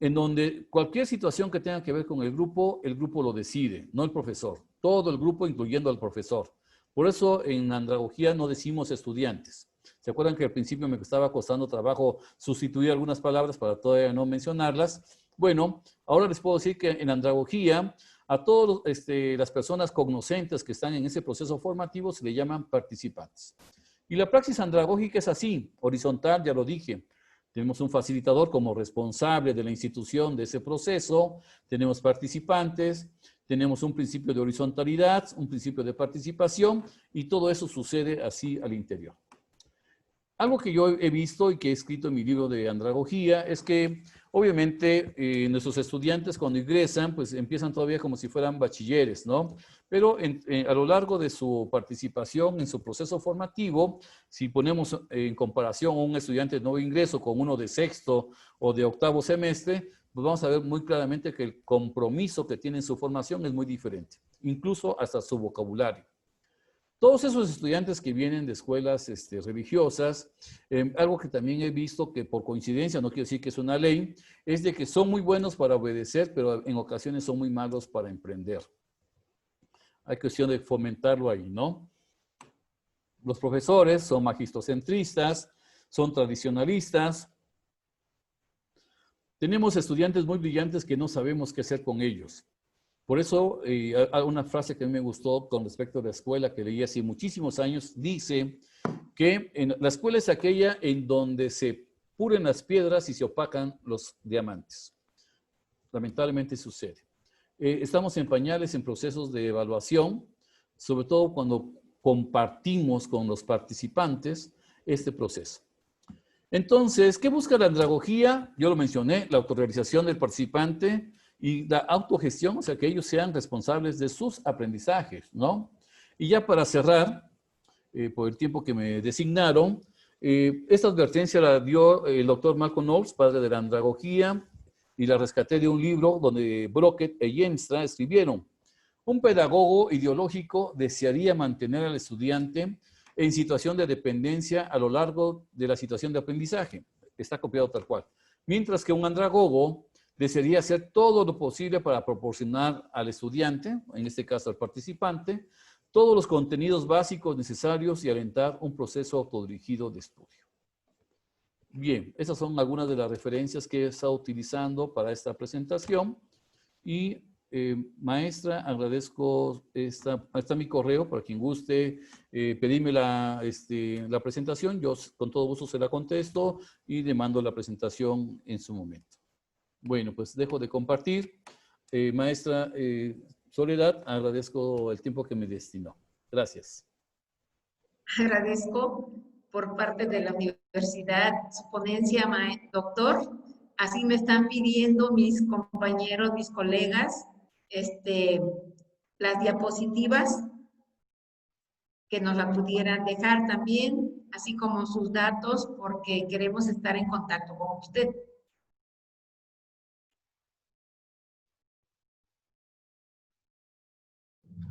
en donde cualquier situación que tenga que ver con el grupo lo decide, no el profesor. Todo el grupo, incluyendo al profesor. Por eso en andragogía no decimos estudiantes. ¿Se acuerdan que al principio me estaba costando trabajo sustituir algunas palabras para todavía no mencionarlas? Bueno, ahora les puedo decir que en andragogía a todas las personas cognoscentes que están en ese proceso formativo se le llaman participantes. Y la praxis andragógica es así, horizontal, ya lo dije. Tenemos un facilitador como responsable de la institución de ese proceso, tenemos participantes, tenemos un principio de horizontalidad, un principio de participación y todo eso sucede así al interior. Algo que yo he visto y que he escrito en mi libro de andragogía es que obviamente nuestros estudiantes cuando ingresan pues empiezan todavía como si fueran bachilleres, ¿no? Pero a lo largo de su participación en su proceso formativo, si ponemos en comparación a un estudiante de nuevo ingreso con uno de sexto o de octavo semestre, pues vamos a ver muy claramente que el compromiso que tiene en su formación es muy diferente, incluso hasta su vocabulario. Todos esos estudiantes que vienen de escuelas religiosas, algo que también he visto que por coincidencia, no quiero decir que es una ley, es de que son muy buenos para obedecer, pero en ocasiones son muy malos para emprender. Hay cuestión de fomentarlo ahí, ¿no? Los profesores son magistrocentristas, son tradicionalistas. Tenemos estudiantes muy brillantes que no sabemos qué hacer con ellos. Por eso, una frase que a mí me gustó con respecto a la escuela, que leí hace muchísimos años, dice que la escuela es aquella en donde se pulen las piedras y se opacan los diamantes. Lamentablemente sucede. Estamos en pañales, en procesos de evaluación, sobre todo cuando compartimos con los participantes este proceso. Entonces, ¿qué busca la andragogía? Yo lo mencioné, la autorrealización del participante y la autogestión, o sea, que ellos sean responsables de sus aprendizajes, ¿no? Y ya para cerrar, por el tiempo que me designaron, esta advertencia la dio el doctor Malcolm Knowles, padre de la andragogía, y la rescaté de un libro donde Brockett e Jenstra escribieron: un pedagogo ideológico desearía mantener al estudiante en situación de dependencia a lo largo de la situación de aprendizaje. Está copiado tal cual. Mientras que un andragogo desearía hacer todo lo posible para proporcionar al estudiante, en este caso al participante, todos los contenidos básicos necesarios y alentar un proceso autodirigido de estudio. Bien, esas son algunas de las referencias que he estado utilizando para esta presentación. Y maestra, agradezco, está mi correo para quien guste pedirme la presentación. Yo con todo gusto se la contesto y le mando la presentación en su momento. Bueno, pues dejo de compartir. Maestra Soledad, agradezco el tiempo que me destinó. Gracias. Agradezco por parte de la universidad su ponencia, doctor. Así me están pidiendo mis compañeros, mis colegas, las diapositivas, que nos la pudieran dejar también, así como sus datos, porque queremos estar en contacto con usted.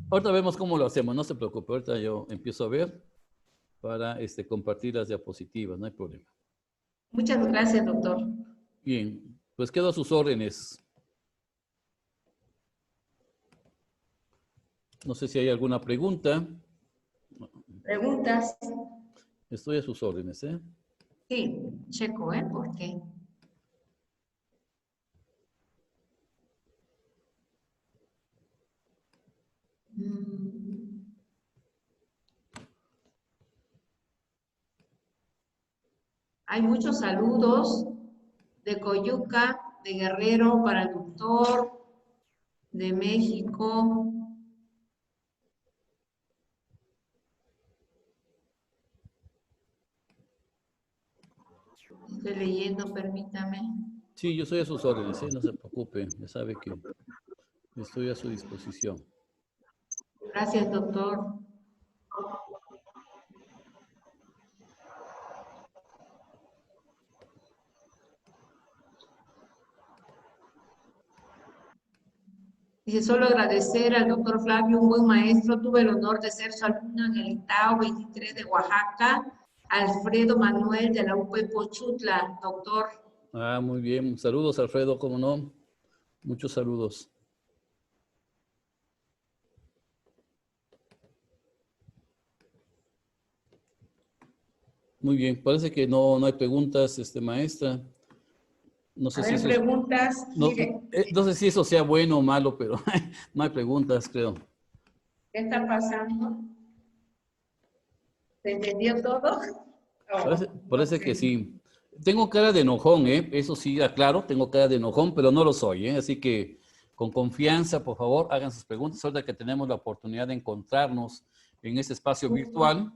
Ahorita vemos cómo lo hacemos, no se preocupe, ahorita yo empiezo a ver para compartir las diapositivas, no hay problema. Muchas gracias, doctor. Bien, pues quedo a sus órdenes. No sé si hay alguna pregunta. ¿Preguntas? Estoy a sus órdenes, ¿eh? Sí, checo, porque... Hay muchos saludos de Coyuca, de Guerrero para el doctor, de México. Estoy leyendo, permítame. Sí, yo estoy a sus órdenes, no se preocupe, ya sabe que estoy a su disposición. Gracias, doctor. Dice, solo agradecer al doctor Flavio, un buen maestro. Tuve el honor de ser su alumna en el ITAO 23 de Oaxaca. Alfredo Manuel de la UP Pochutla, doctor. Ah, muy bien. Saludos, Alfredo, ¿cómo no? Muchos saludos. Muy bien. Parece que no hay preguntas, maestra. No sé si eso preguntas. no sé si eso sea bueno o malo, pero no hay preguntas, creo. ¿Qué está pasando? ¿Se entendió todo? Parece que sí. Tengo cara de enojón, eso sí, aclaro, tengo cara de enojón, pero no lo soy, así que con confianza, por favor, hagan sus preguntas. Ahora que tenemos la oportunidad de encontrarnos en este espacio virtual,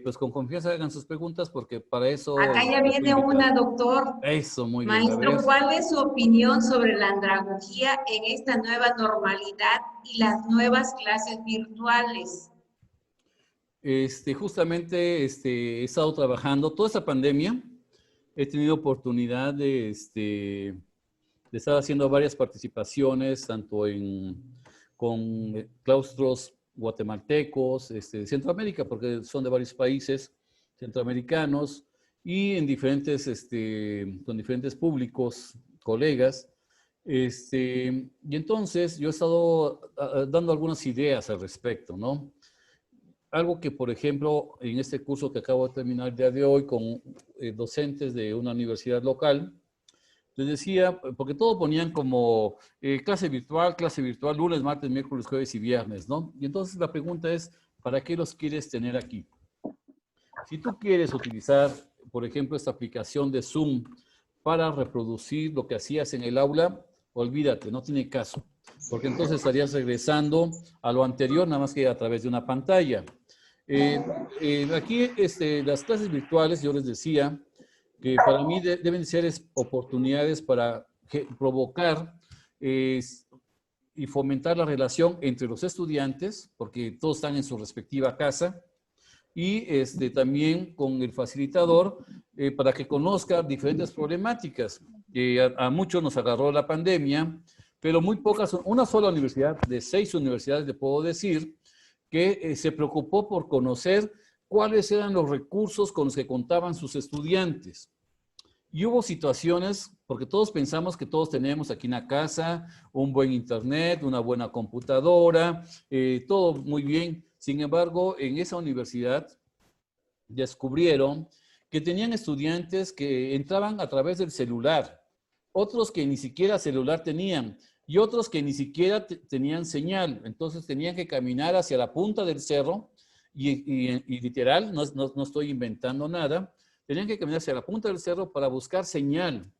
pues con confianza hagan sus preguntas, porque para eso... Acá ya viene una, doctor. Eso, muy bien. Maestro, ¿cuál es su opinión sobre la andragogía en esta nueva normalidad y las nuevas clases virtuales? Justamente he estado trabajando toda esta pandemia. He tenido oportunidad de estar haciendo varias participaciones, tanto con claustros guatemaltecos, de Centroamérica, porque son de varios países centroamericanos, y en diferentes, con diferentes públicos, colegas. Y entonces yo he estado dando algunas ideas al respecto, ¿no? Algo que, por ejemplo, en este curso que acabo de terminar el día de hoy con docentes de una universidad local, les decía, porque todo ponían como clase virtual, lunes, martes, miércoles, jueves y viernes, ¿no? Y entonces la pregunta es, ¿para qué los quieres tener aquí? Si tú quieres utilizar, por ejemplo, esta aplicación de Zoom para reproducir lo que hacías en el aula, olvídate, no tiene caso, porque entonces estarías regresando a lo anterior, nada más que a través de una pantalla. Aquí, las clases virtuales, yo les decía, que para mí deben ser oportunidades para provocar y fomentar la relación entre los estudiantes, porque todos están en su respectiva casa, y también con el facilitador para que conozca diferentes problemáticas. A muchos nos agarró la pandemia, pero muy pocas, una sola universidad de 6 universidades, le puedo decir, que se preocupó por conocer cuáles eran los recursos con los que contaban sus estudiantes. Y hubo situaciones, porque todos pensamos que todos tenemos aquí en la casa un buen internet, una buena computadora, todo muy bien. Sin embargo, en esa universidad descubrieron que tenían estudiantes que entraban a través del celular, otros que ni siquiera celular tenían y otros que ni siquiera tenían señal. Entonces tenían que caminar hacia la punta del cerro y literal, no estoy inventando nada, tenían que caminar hacia la punta del cerro para buscar señal.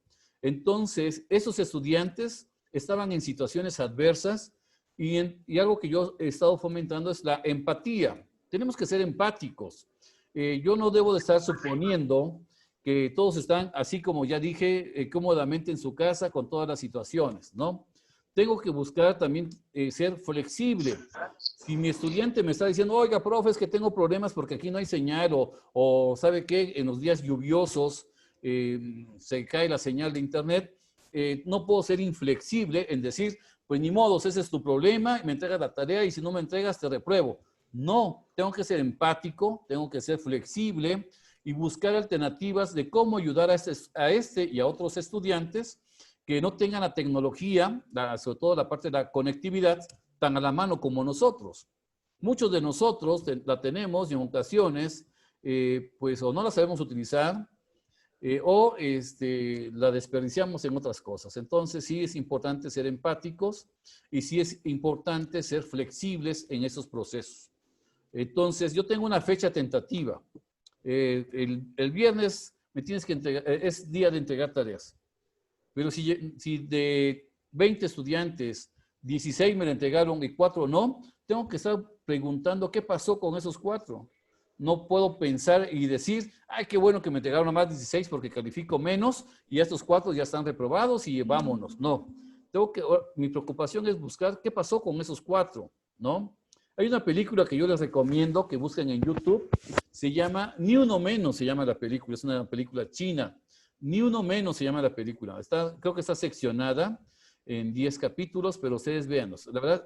Entonces, esos estudiantes estaban en situaciones adversas y algo que yo he estado fomentando es la empatía. Tenemos que ser empáticos. Yo no debo de estar suponiendo que todos están, así como ya dije, cómodamente en su casa con todas las situaciones, ¿no? Tengo que buscar también ser flexible. Si mi estudiante me está diciendo, oiga, profe, es que tengo problemas porque aquí no hay señal, o ¿sabe qué? En los días lluviosos se cae la señal de internet, no puedo ser inflexible en decir, pues ni modos, ese es tu problema, me entregas la tarea y si no me entregas te repruebo. No, tengo que ser empático, tengo que ser flexible y buscar alternativas de cómo ayudar a este y a otros estudiantes que no tengan la tecnología, sobre todo la parte de la conectividad, tan a la mano como nosotros. Muchos de nosotros la tenemos y en ocasiones, pues o no la sabemos utilizar o la desperdiciamos en otras cosas. Entonces sí es importante ser empáticos y sí es importante ser flexibles en esos procesos. Entonces yo tengo una fecha tentativa. El viernes me tienes que entregar, es día de entregar tareas. Pero si de 20 estudiantes, 16 me la entregaron y 4 no, tengo que estar preguntando qué pasó con esos 4. No puedo pensar y decir, ay, qué bueno que me entregaron a más 16 porque califico menos y estos 4 ya están reprobados y vámonos. No, mi preocupación es buscar qué pasó con esos 4, ¿no? Hay una película que yo les recomiendo que busquen en YouTube, se llama Ni Uno Menos, se llama la película, es una película china. Ni Uno Menos se llama la película. Creo que está seccionada en 10 capítulos, pero ustedes véanlos. La verdad,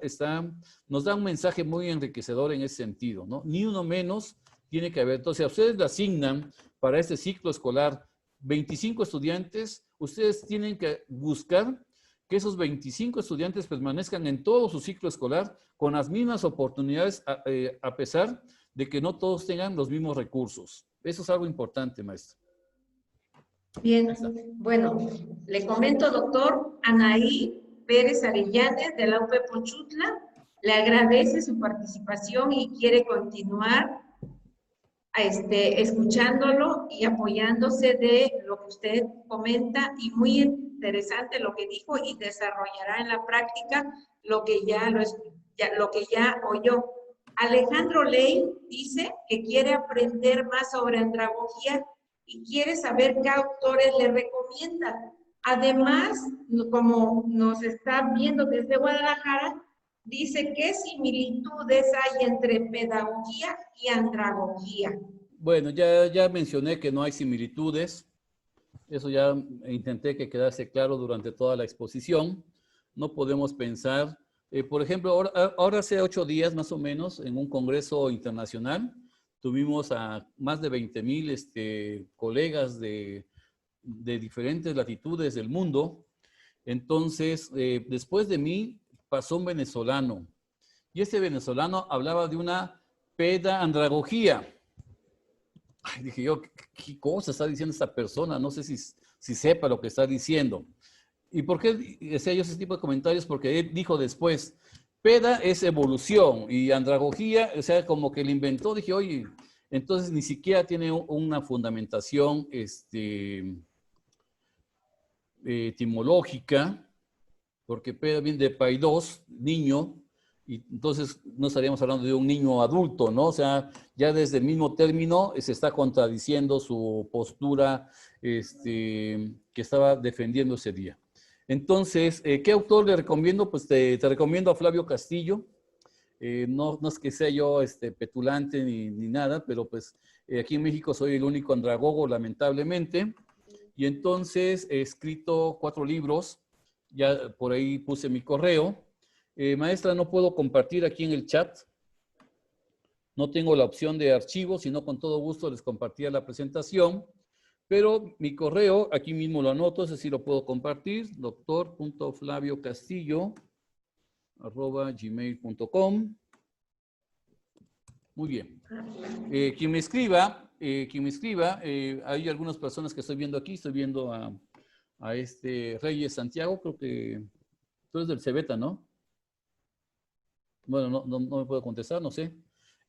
nos da un mensaje muy enriquecedor en ese sentido, ¿no? Ni uno menos tiene que haber. Entonces, a ustedes le asignan para este ciclo escolar 25 estudiantes, ustedes tienen que buscar que esos 25 estudiantes permanezcan en todo su ciclo escolar con las mismas oportunidades, a pesar de que no todos tengan los mismos recursos. Eso es algo importante, maestro. Bien, bueno, le comento, doctor Anaí Pérez Arellanes, de la UP Pochutla, le agradece su participación y quiere continuar escuchándolo y apoyándose de lo que usted comenta, y muy interesante lo que dijo, y desarrollará en la práctica lo que ya oyó. Alejandro Ley dice que quiere aprender más sobre andragogía y quiere saber qué autores le recomiendan. Además, como nos está viendo desde Guadalajara, dice qué similitudes hay entre pedagogía y andragogía. Bueno, ya mencioné que no hay similitudes. Eso ya intenté que quedase claro durante toda la exposición. No podemos pensar Por ejemplo, ahora hace 8 días más o menos, en un congreso internacional, tuvimos a más de 20,000 colegas de diferentes latitudes del mundo. Entonces, después de mí pasó un venezolano. Y este venezolano hablaba de una pedandragogía. Ay, dije yo, ¿qué cosa está diciendo esta persona? No sé si sepa lo que está diciendo. ¿Y por qué decía yo ese tipo de comentarios? Porque él dijo después, peda es evolución y andragogía, o sea, como que le inventó. Dije, oye, entonces ni siquiera tiene una fundamentación etimológica, porque peda viene de paidos, niño, y entonces no estaríamos hablando de un niño adulto, ¿no? O sea, ya desde el mismo término se está contradiciendo su postura que estaba defendiendo ese día. Entonces, ¿qué autor le recomiendo? Pues te recomiendo a Flavio Castillo. No es que sea yo petulante ni nada, pero pues aquí en México soy el único andragogo, lamentablemente. Y entonces he escrito 4 libros, ya por ahí puse mi correo. Maestra, no puedo compartir aquí en el chat, no tengo la opción de archivo, sino con todo gusto les compartía la presentación, pero mi correo, aquí mismo lo anoto, ese sí lo puedo compartir, doctor.flaviocastillo@gmail.com. Muy bien. Quien me escriba, hay algunas personas que estoy viendo aquí, estoy viendo a Reyes Santiago, creo que tú eres del Cebeta, ¿no? Bueno, no me puedo contestar, no sé.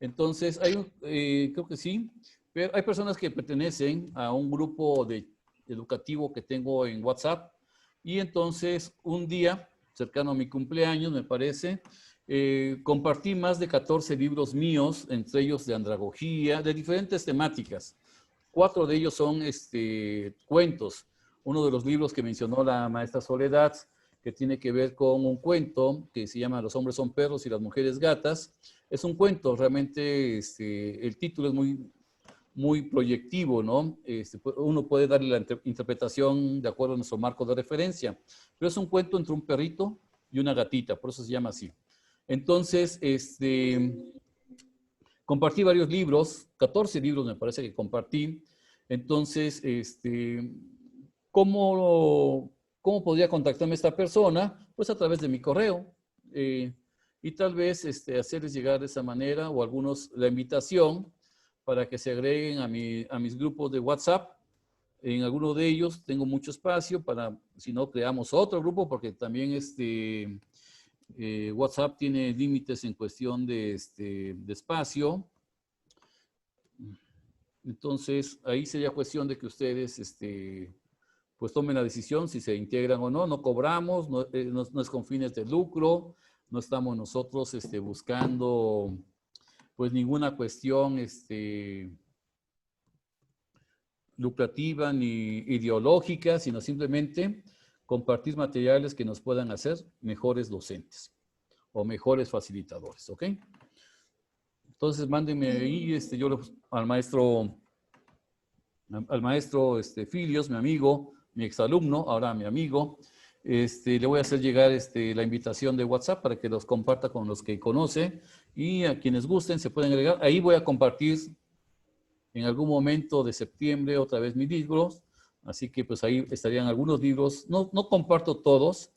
Entonces, creo que sí, pero hay personas que pertenecen a un grupo educativo que tengo en WhatsApp y entonces un día, cercano a mi cumpleaños, me parece, compartí más de 14 libros míos, entre ellos de andragogía, de diferentes temáticas. 4 de ellos son cuentos. Uno de los libros que mencionó la maestra Soledad, que tiene que ver con un cuento que se llama Los hombres son perros y las mujeres gatas. Es un cuento, realmente el título es muy proyectivo, ¿no? Uno puede darle la interpretación de acuerdo a nuestro marco de referencia, pero es un cuento entre un perrito y una gatita, por eso se llama así. Entonces, compartí varios libros, 14 libros me parece que compartí. Entonces, ¿cómo podría contactarme esta persona? Pues a través de mi correo. Y tal vez hacerles llegar de esa manera o algunos la invitación para que se agreguen a mis grupos de WhatsApp. En alguno de ellos tengo mucho espacio para, si no, creamos otro grupo, porque también WhatsApp tiene límites en cuestión de espacio. Entonces, ahí sería cuestión de que ustedes pues tomen la decisión si se integran o no. No cobramos, no es con fines de lucro, no estamos nosotros buscando pues ninguna cuestión lucrativa ni ideológica, sino simplemente compartir materiales que nos puedan hacer mejores docentes o mejores facilitadores, ¿ok? Entonces, mándenme ahí, yo al maestro Filios, mi amigo, mi exalumno, ahora mi amigo, le voy a hacer llegar la invitación de WhatsApp para que los comparta con los que conoce y a quienes gusten se pueden agregar. Ahí voy a compartir en algún momento de septiembre otra vez mis libros, así que pues ahí estarían algunos libros. No comparto todos,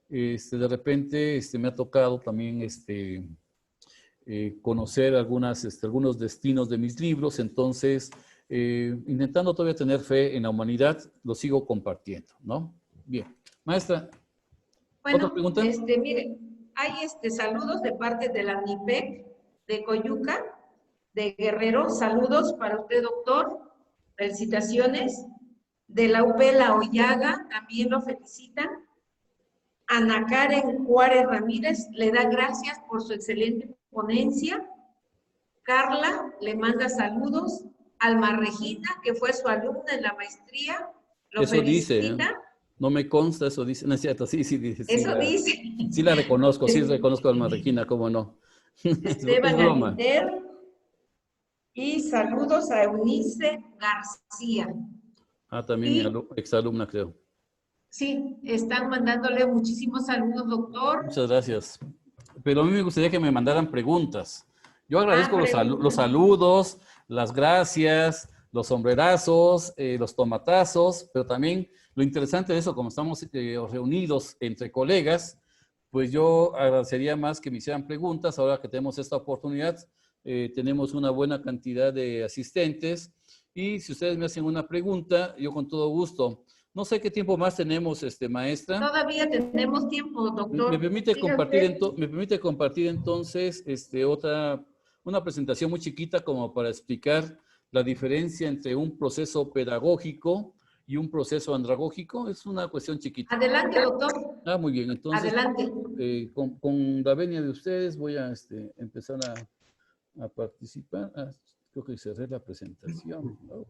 de repente me ha tocado también conocer algunos destinos de mis libros, entonces intentando todavía tener fe en la humanidad, lo sigo compartiendo, ¿no? Bien. Maestra, bueno, ¿otra pregunta? Mire, hay saludos de parte de la NIPEC de Coyuca, de Guerrero. Saludos para usted, doctor. Felicitaciones. De la UP La Hoyaga, también lo felicitan. Ana Karen Juárez Ramírez le da gracias por su excelente ponencia. Carla le manda saludos. Alma Regina, que fue su alumna en la maestría, lo eso felicita. Dice, ¿eh? No me consta, eso dice, no es cierto, sí dice. Eso dice. Sí la reconozco, sí reconozco a Alma Regina, cómo no. Esteban Es broma. Aliter. Y saludos a Eunice García. También mi exalumna, creo. Sí, están mandándole muchísimos saludos, doctor. Muchas gracias. Pero a mí me gustaría que me mandaran preguntas. Yo Ah, agradezco los preguntas. saludos, las gracias, los sombrerazos, los tomatazos, pero también lo interesante de eso, como estamos reunidos entre colegas, pues yo agradecería más que me hicieran preguntas. Ahora que tenemos esta oportunidad, tenemos una buena cantidad de asistentes y si ustedes me hacen una pregunta, yo con todo gusto. No sé qué tiempo más tenemos, maestra. Todavía tenemos tiempo, Me doctor. permite Siga compartir, usted. me permite compartir entonces una presentación muy chiquita como para explicar la diferencia entre un proceso pedagógico y un proceso andragógico. Es una cuestión chiquita. Adelante, doctor. Ah, muy bien. Entonces, Adelante. con la venia de ustedes voy a empezar a participar. Ah, creo que cerré la presentación. Oh,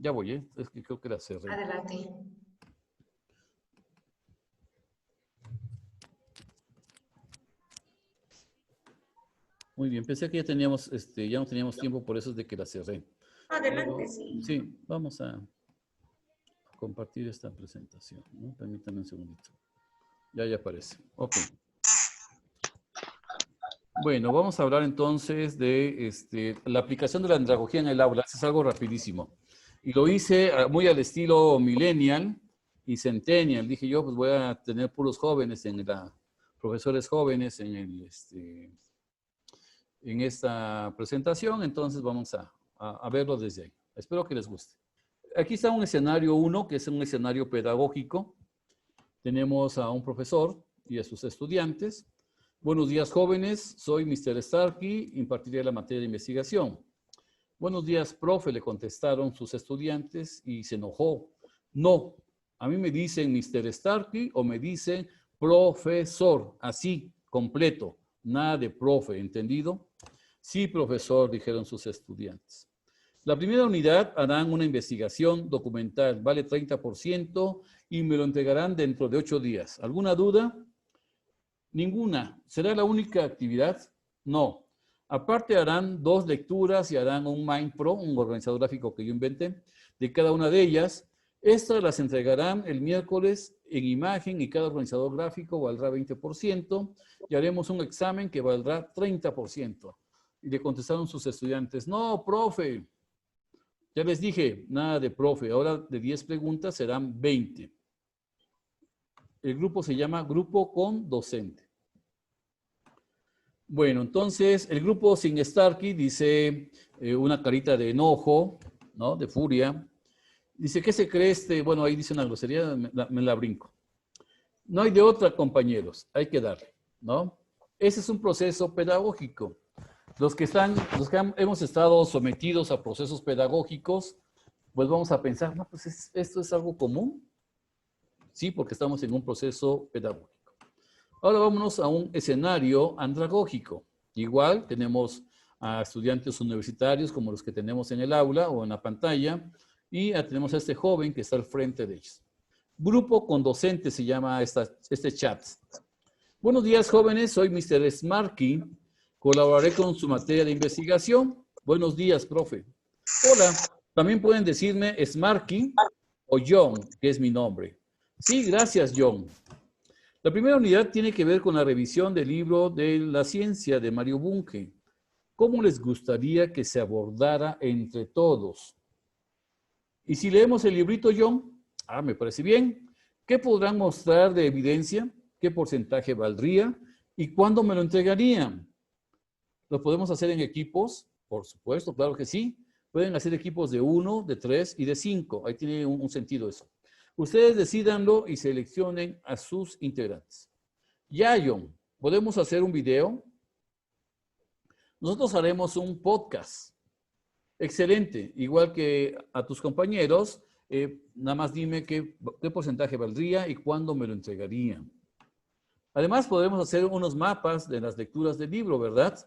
ya voy, ¿eh? Es que creo que la cerré. Adelante. Muy bien, pensé que ya teníamos, ya no teníamos tiempo, por eso es de que la cerré. Adelante, Pero sí. sí, vamos a compartir esta presentación, ¿no? Permítanme un segundito. Ya aparece. Ok. Bueno, vamos a hablar entonces de la aplicación de la andragogía en el aula. Es algo rapidísimo. Y lo hice muy al estilo millennial y centennial. Dije yo, pues voy a tener puros jóvenes profesores jóvenes en esta presentación. Entonces vamos a verlo desde ahí. Espero que les guste. Aquí está un escenario 1, que es un escenario pedagógico. Tenemos a un profesor y a sus estudiantes. Buenos días, jóvenes. Soy Mr. Starkey, impartiré la materia de investigación. Buenos días, profe, le contestaron sus estudiantes y se enojó. No, a mí me dicen Mr. Starkey o me dicen profesor, así, completo, nada de profe, ¿entendido? Sí, profesor, dijeron sus estudiantes. La primera unidad harán una investigación documental, vale 30% y me lo entregarán dentro de 8 días. ¿Alguna duda? Ninguna. ¿Será la única actividad? No. Aparte harán 2 lecturas y harán un MindPro, un organizador gráfico que yo inventé, de cada una de ellas. Estas las entregarán el miércoles en imagen y cada organizador gráfico valdrá 20% y haremos un examen que valdrá 30%. Y le contestaron sus estudiantes, no, profe, ya les dije, nada de profe, ahora de 10 preguntas serán 20. El grupo se llama Grupo con Docente. Bueno, entonces el grupo sin Starkey dice una carita de enojo, ¿no? De furia. Dice, ¿qué se cree Bueno, ahí dice una grosería, me la brinco. No hay de otra, compañeros, hay que darle, ¿no? Ese es un proceso pedagógico. Los que hemos estado sometidos a procesos pedagógicos, pues vamos a pensar, no, pues esto es algo común. Sí, porque estamos en un proceso pedagógico. Ahora vámonos a un escenario andragógico. Igual tenemos a estudiantes universitarios como los que tenemos en el aula o en la pantalla y tenemos a este joven que está al frente de ellos. Grupo con docente se llama este chat. Buenos días, jóvenes. Soy Mr. Smarky. Colaboraré con su materia de investigación. Buenos días, profe. Hola. También pueden decirme Smarky o John, que es mi nombre. Sí, gracias, John. La primera unidad tiene que ver con la revisión del libro de la ciencia de Mario Bunge. ¿Cómo les gustaría que se abordara entre todos? Y si leemos el librito, John, me parece bien. ¿Qué podrán mostrar de evidencia? ¿Qué porcentaje valdría? ¿Y cuándo me lo entregarían? ¿Lo podemos hacer en equipos? Por supuesto, claro que sí. Pueden hacer equipos de 1, de 3 y de 5. Ahí tiene un sentido eso. Ustedes decídanlo y seleccionen a sus integrantes. Ya, John, ¿podemos hacer un video? Nosotros haremos un podcast. Excelente. Igual que a tus compañeros, nada más dime qué porcentaje valdría y cuándo me lo entregarían. Además, podremos hacer unos mapas de las lecturas del libro, ¿verdad?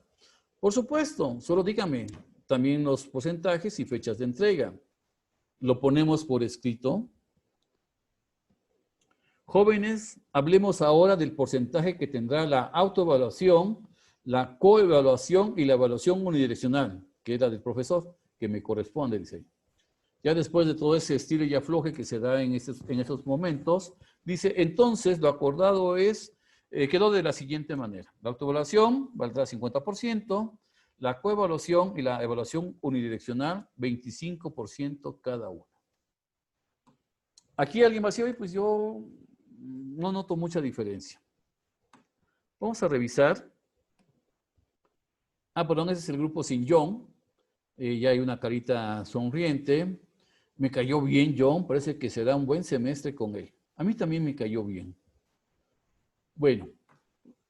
Por supuesto, solo dígame también los porcentajes y fechas de entrega. Lo ponemos por escrito. Jóvenes, hablemos ahora del porcentaje que tendrá la autoevaluación, la coevaluación y la evaluación unidireccional, que es la del profesor, que me corresponde, dice ahí. ya después de todo ese estilo y afloje que se da en estos momentos, dice, entonces lo acordado quedó de la siguiente manera. La autoevaluación valdrá 50%, la coevaluación y la evaluación unidireccional 25% cada una. Aquí alguien va a decir, pues yo no noto mucha diferencia. Vamos a revisar. Perdón, ese es el grupo sin John. Ya hay una carita sonriente. Me cayó bien John, parece que será un buen semestre con él. A mí también me cayó bien. Bueno,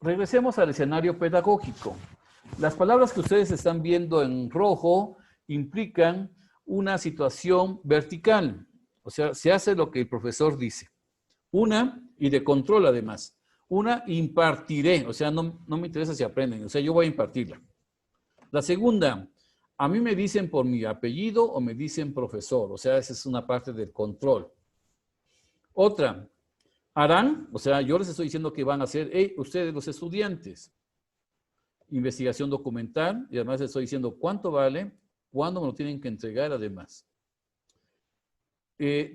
regresemos al escenario pedagógico. Las palabras que ustedes están viendo en rojo implican una situación vertical. O sea, se hace lo que el profesor dice. Una, y de control además. Una, impartiré. O sea, no me interesa si aprenden. O sea, yo voy a impartirla. La segunda, a mí me dicen por mi apellido o me dicen profesor. O sea, esa es una parte del control. Otra, harán, o sea, yo les estoy diciendo que van a hacer, ustedes los estudiantes, investigación documental, y además les estoy diciendo cuánto vale, cuándo me lo tienen que entregar además.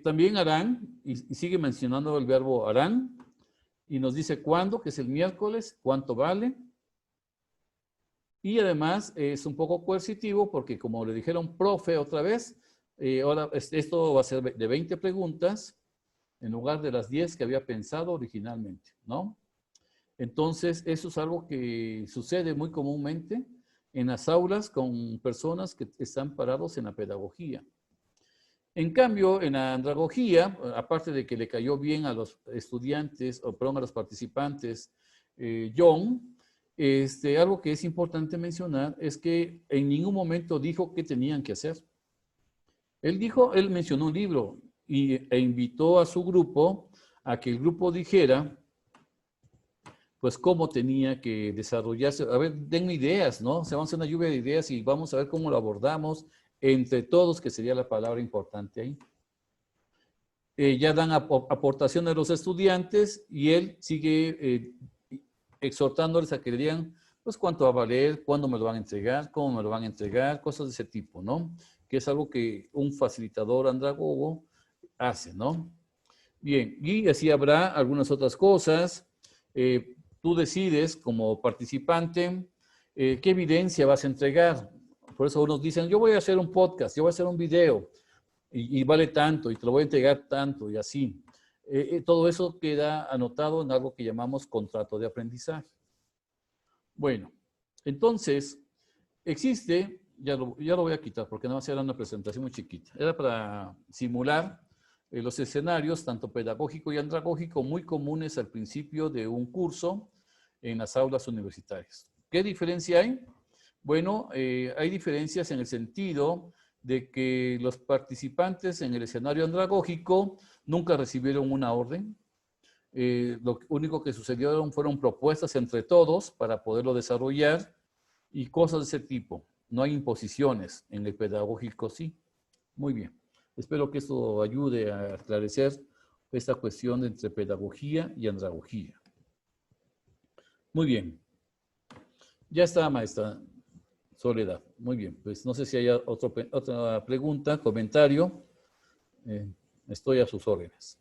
También harán, y sigue mencionando el verbo harán, y nos dice cuándo, que es el miércoles, cuánto vale. Y además es un poco coercitivo porque como le dijeron profe otra vez, ahora esto va a ser de 20 preguntas en lugar de las 10 que había pensado originalmente, ¿no? Entonces, eso es algo que sucede muy comúnmente en las aulas con personas que están parados en la pedagogía. En cambio, en la andragogía, aparte de que le cayó bien a los estudiantes, o perdón, a los participantes, John, algo que es importante mencionar es que en ningún momento dijo qué tenían que hacer. Él mencionó un libro e invitó a su grupo a que el grupo dijera, pues, cómo tenía que desarrollarse. A ver, denme ideas, ¿no? Se vamos a hacer una lluvia de ideas y vamos a ver cómo lo abordamos entre todos, que sería la palabra importante ahí. Ya dan aportaciones a los estudiantes y él sigue exhortándoles a que le digan, pues, cuánto va a valer, cuándo me lo van a entregar, cómo me lo van a entregar, cosas de ese tipo, ¿no? Que es algo que un facilitador andragogo hace, ¿no? Bien, y así habrá algunas otras cosas. Tú decides como participante qué evidencia vas a entregar. Por eso unos dicen, yo voy a hacer un podcast, yo voy a hacer un video y vale tanto y te lo voy a entregar tanto y así. Todo eso queda anotado en algo que llamamos contrato de aprendizaje. Bueno, entonces, existe, ya lo voy a quitar porque no va a ser una presentación muy chiquita. Era para simular los escenarios, tanto pedagógico y andragógico, muy comunes al principio de un curso en las aulas universitarias. ¿Qué diferencia hay? Bueno, hay diferencias en el sentido de que los participantes en el escenario andragógico nunca recibieron una orden. Lo único que sucedieron fueron propuestas entre todos para poderlo desarrollar y cosas de ese tipo. No hay imposiciones. En el pedagógico sí. Muy bien. Espero que esto ayude a esclarecer esta cuestión entre pedagogía y andragogía. Muy bien. Ya está, maestra Soledad. Muy bien. Pues no sé si hay otra pregunta, comentario. Estoy a sus órdenes.